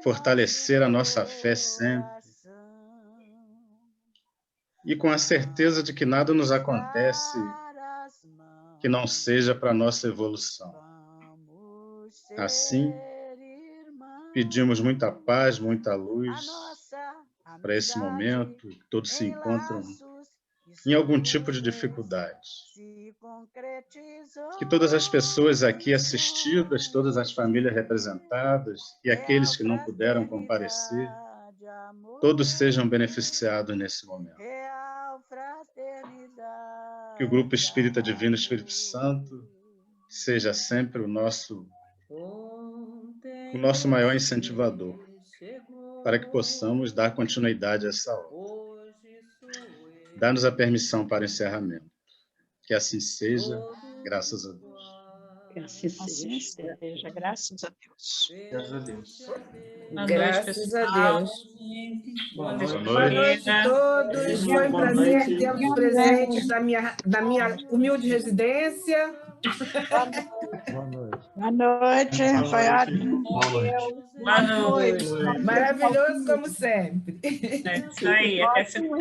fortalecer a nossa fé sempre e com a certeza de que nada nos acontece que não seja para a nossa evolução. Assim, pedimos muita paz, muita luz para esse momento, que todos se encontram em algum tipo de dificuldade. Que todas as pessoas aqui assistidas, todas as famílias representadas e aqueles que não puderam comparecer, todos sejam beneficiados nesse momento. Que o Grupo Espírita Divino Espírito Santo seja sempre o nosso maior incentivador, para que possamos dar continuidade a essa obra. Dá-nos a permissão para o encerramento. Que assim seja, graças a Deus. Que assim seja, graças a Deus. Graças a Deus. Graças a Deus. Boa noite. Boa noite a todos. Foi um prazer termos presentes na minha humilde residência. Boa noite. Foi ótimo. Boa noite. Maravilhoso, como sempre. É isso aí.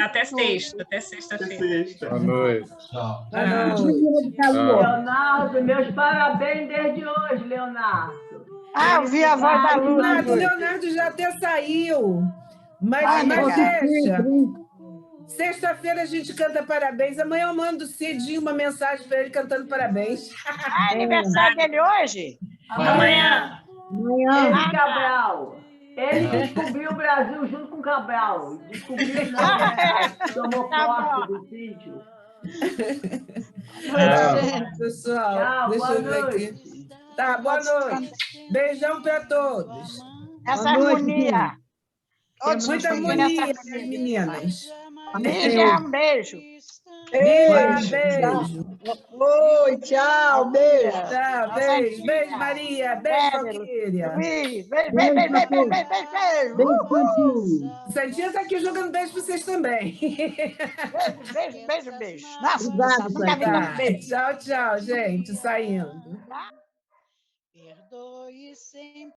Até sexta. Até sexta-feira. Boa noite. Tchau. Boa noite. Leonardo, meus parabéns desde hoje, Leonardo. Eu vi a voz da Luna. O Leonardo já até saiu. Mas deixa. Sexta-feira a gente canta parabéns. Amanhã eu mando o Cidinho uma mensagem para ele cantando parabéns. Ah, aniversário dele hoje? Amanhã. Ele Cabral. Ele descobriu o Brasil junto com o Cabral. Descobriu, não. Tomou posse do sítio. Pessoal, Tchau, deixa eu ver boa aqui. Tá, boa noite. Beijão para todos. Essa harmonia. Muita harmonia, meninas. Lígia, um beijo. Beijo. Oi, tchau, beijo. Tchau, beijo. Beijo, Maria. Beijo, Valquíria. Beijo, beijo, beijo, beijo, beijo. Beijo. Santinha está aqui jogando beijo para vocês também. Beijo, beijo, beijo. Nossa, Obrigada, nunca vi tanto beijo. Tchau, tchau, gente. Saindo. Perdoe sempre.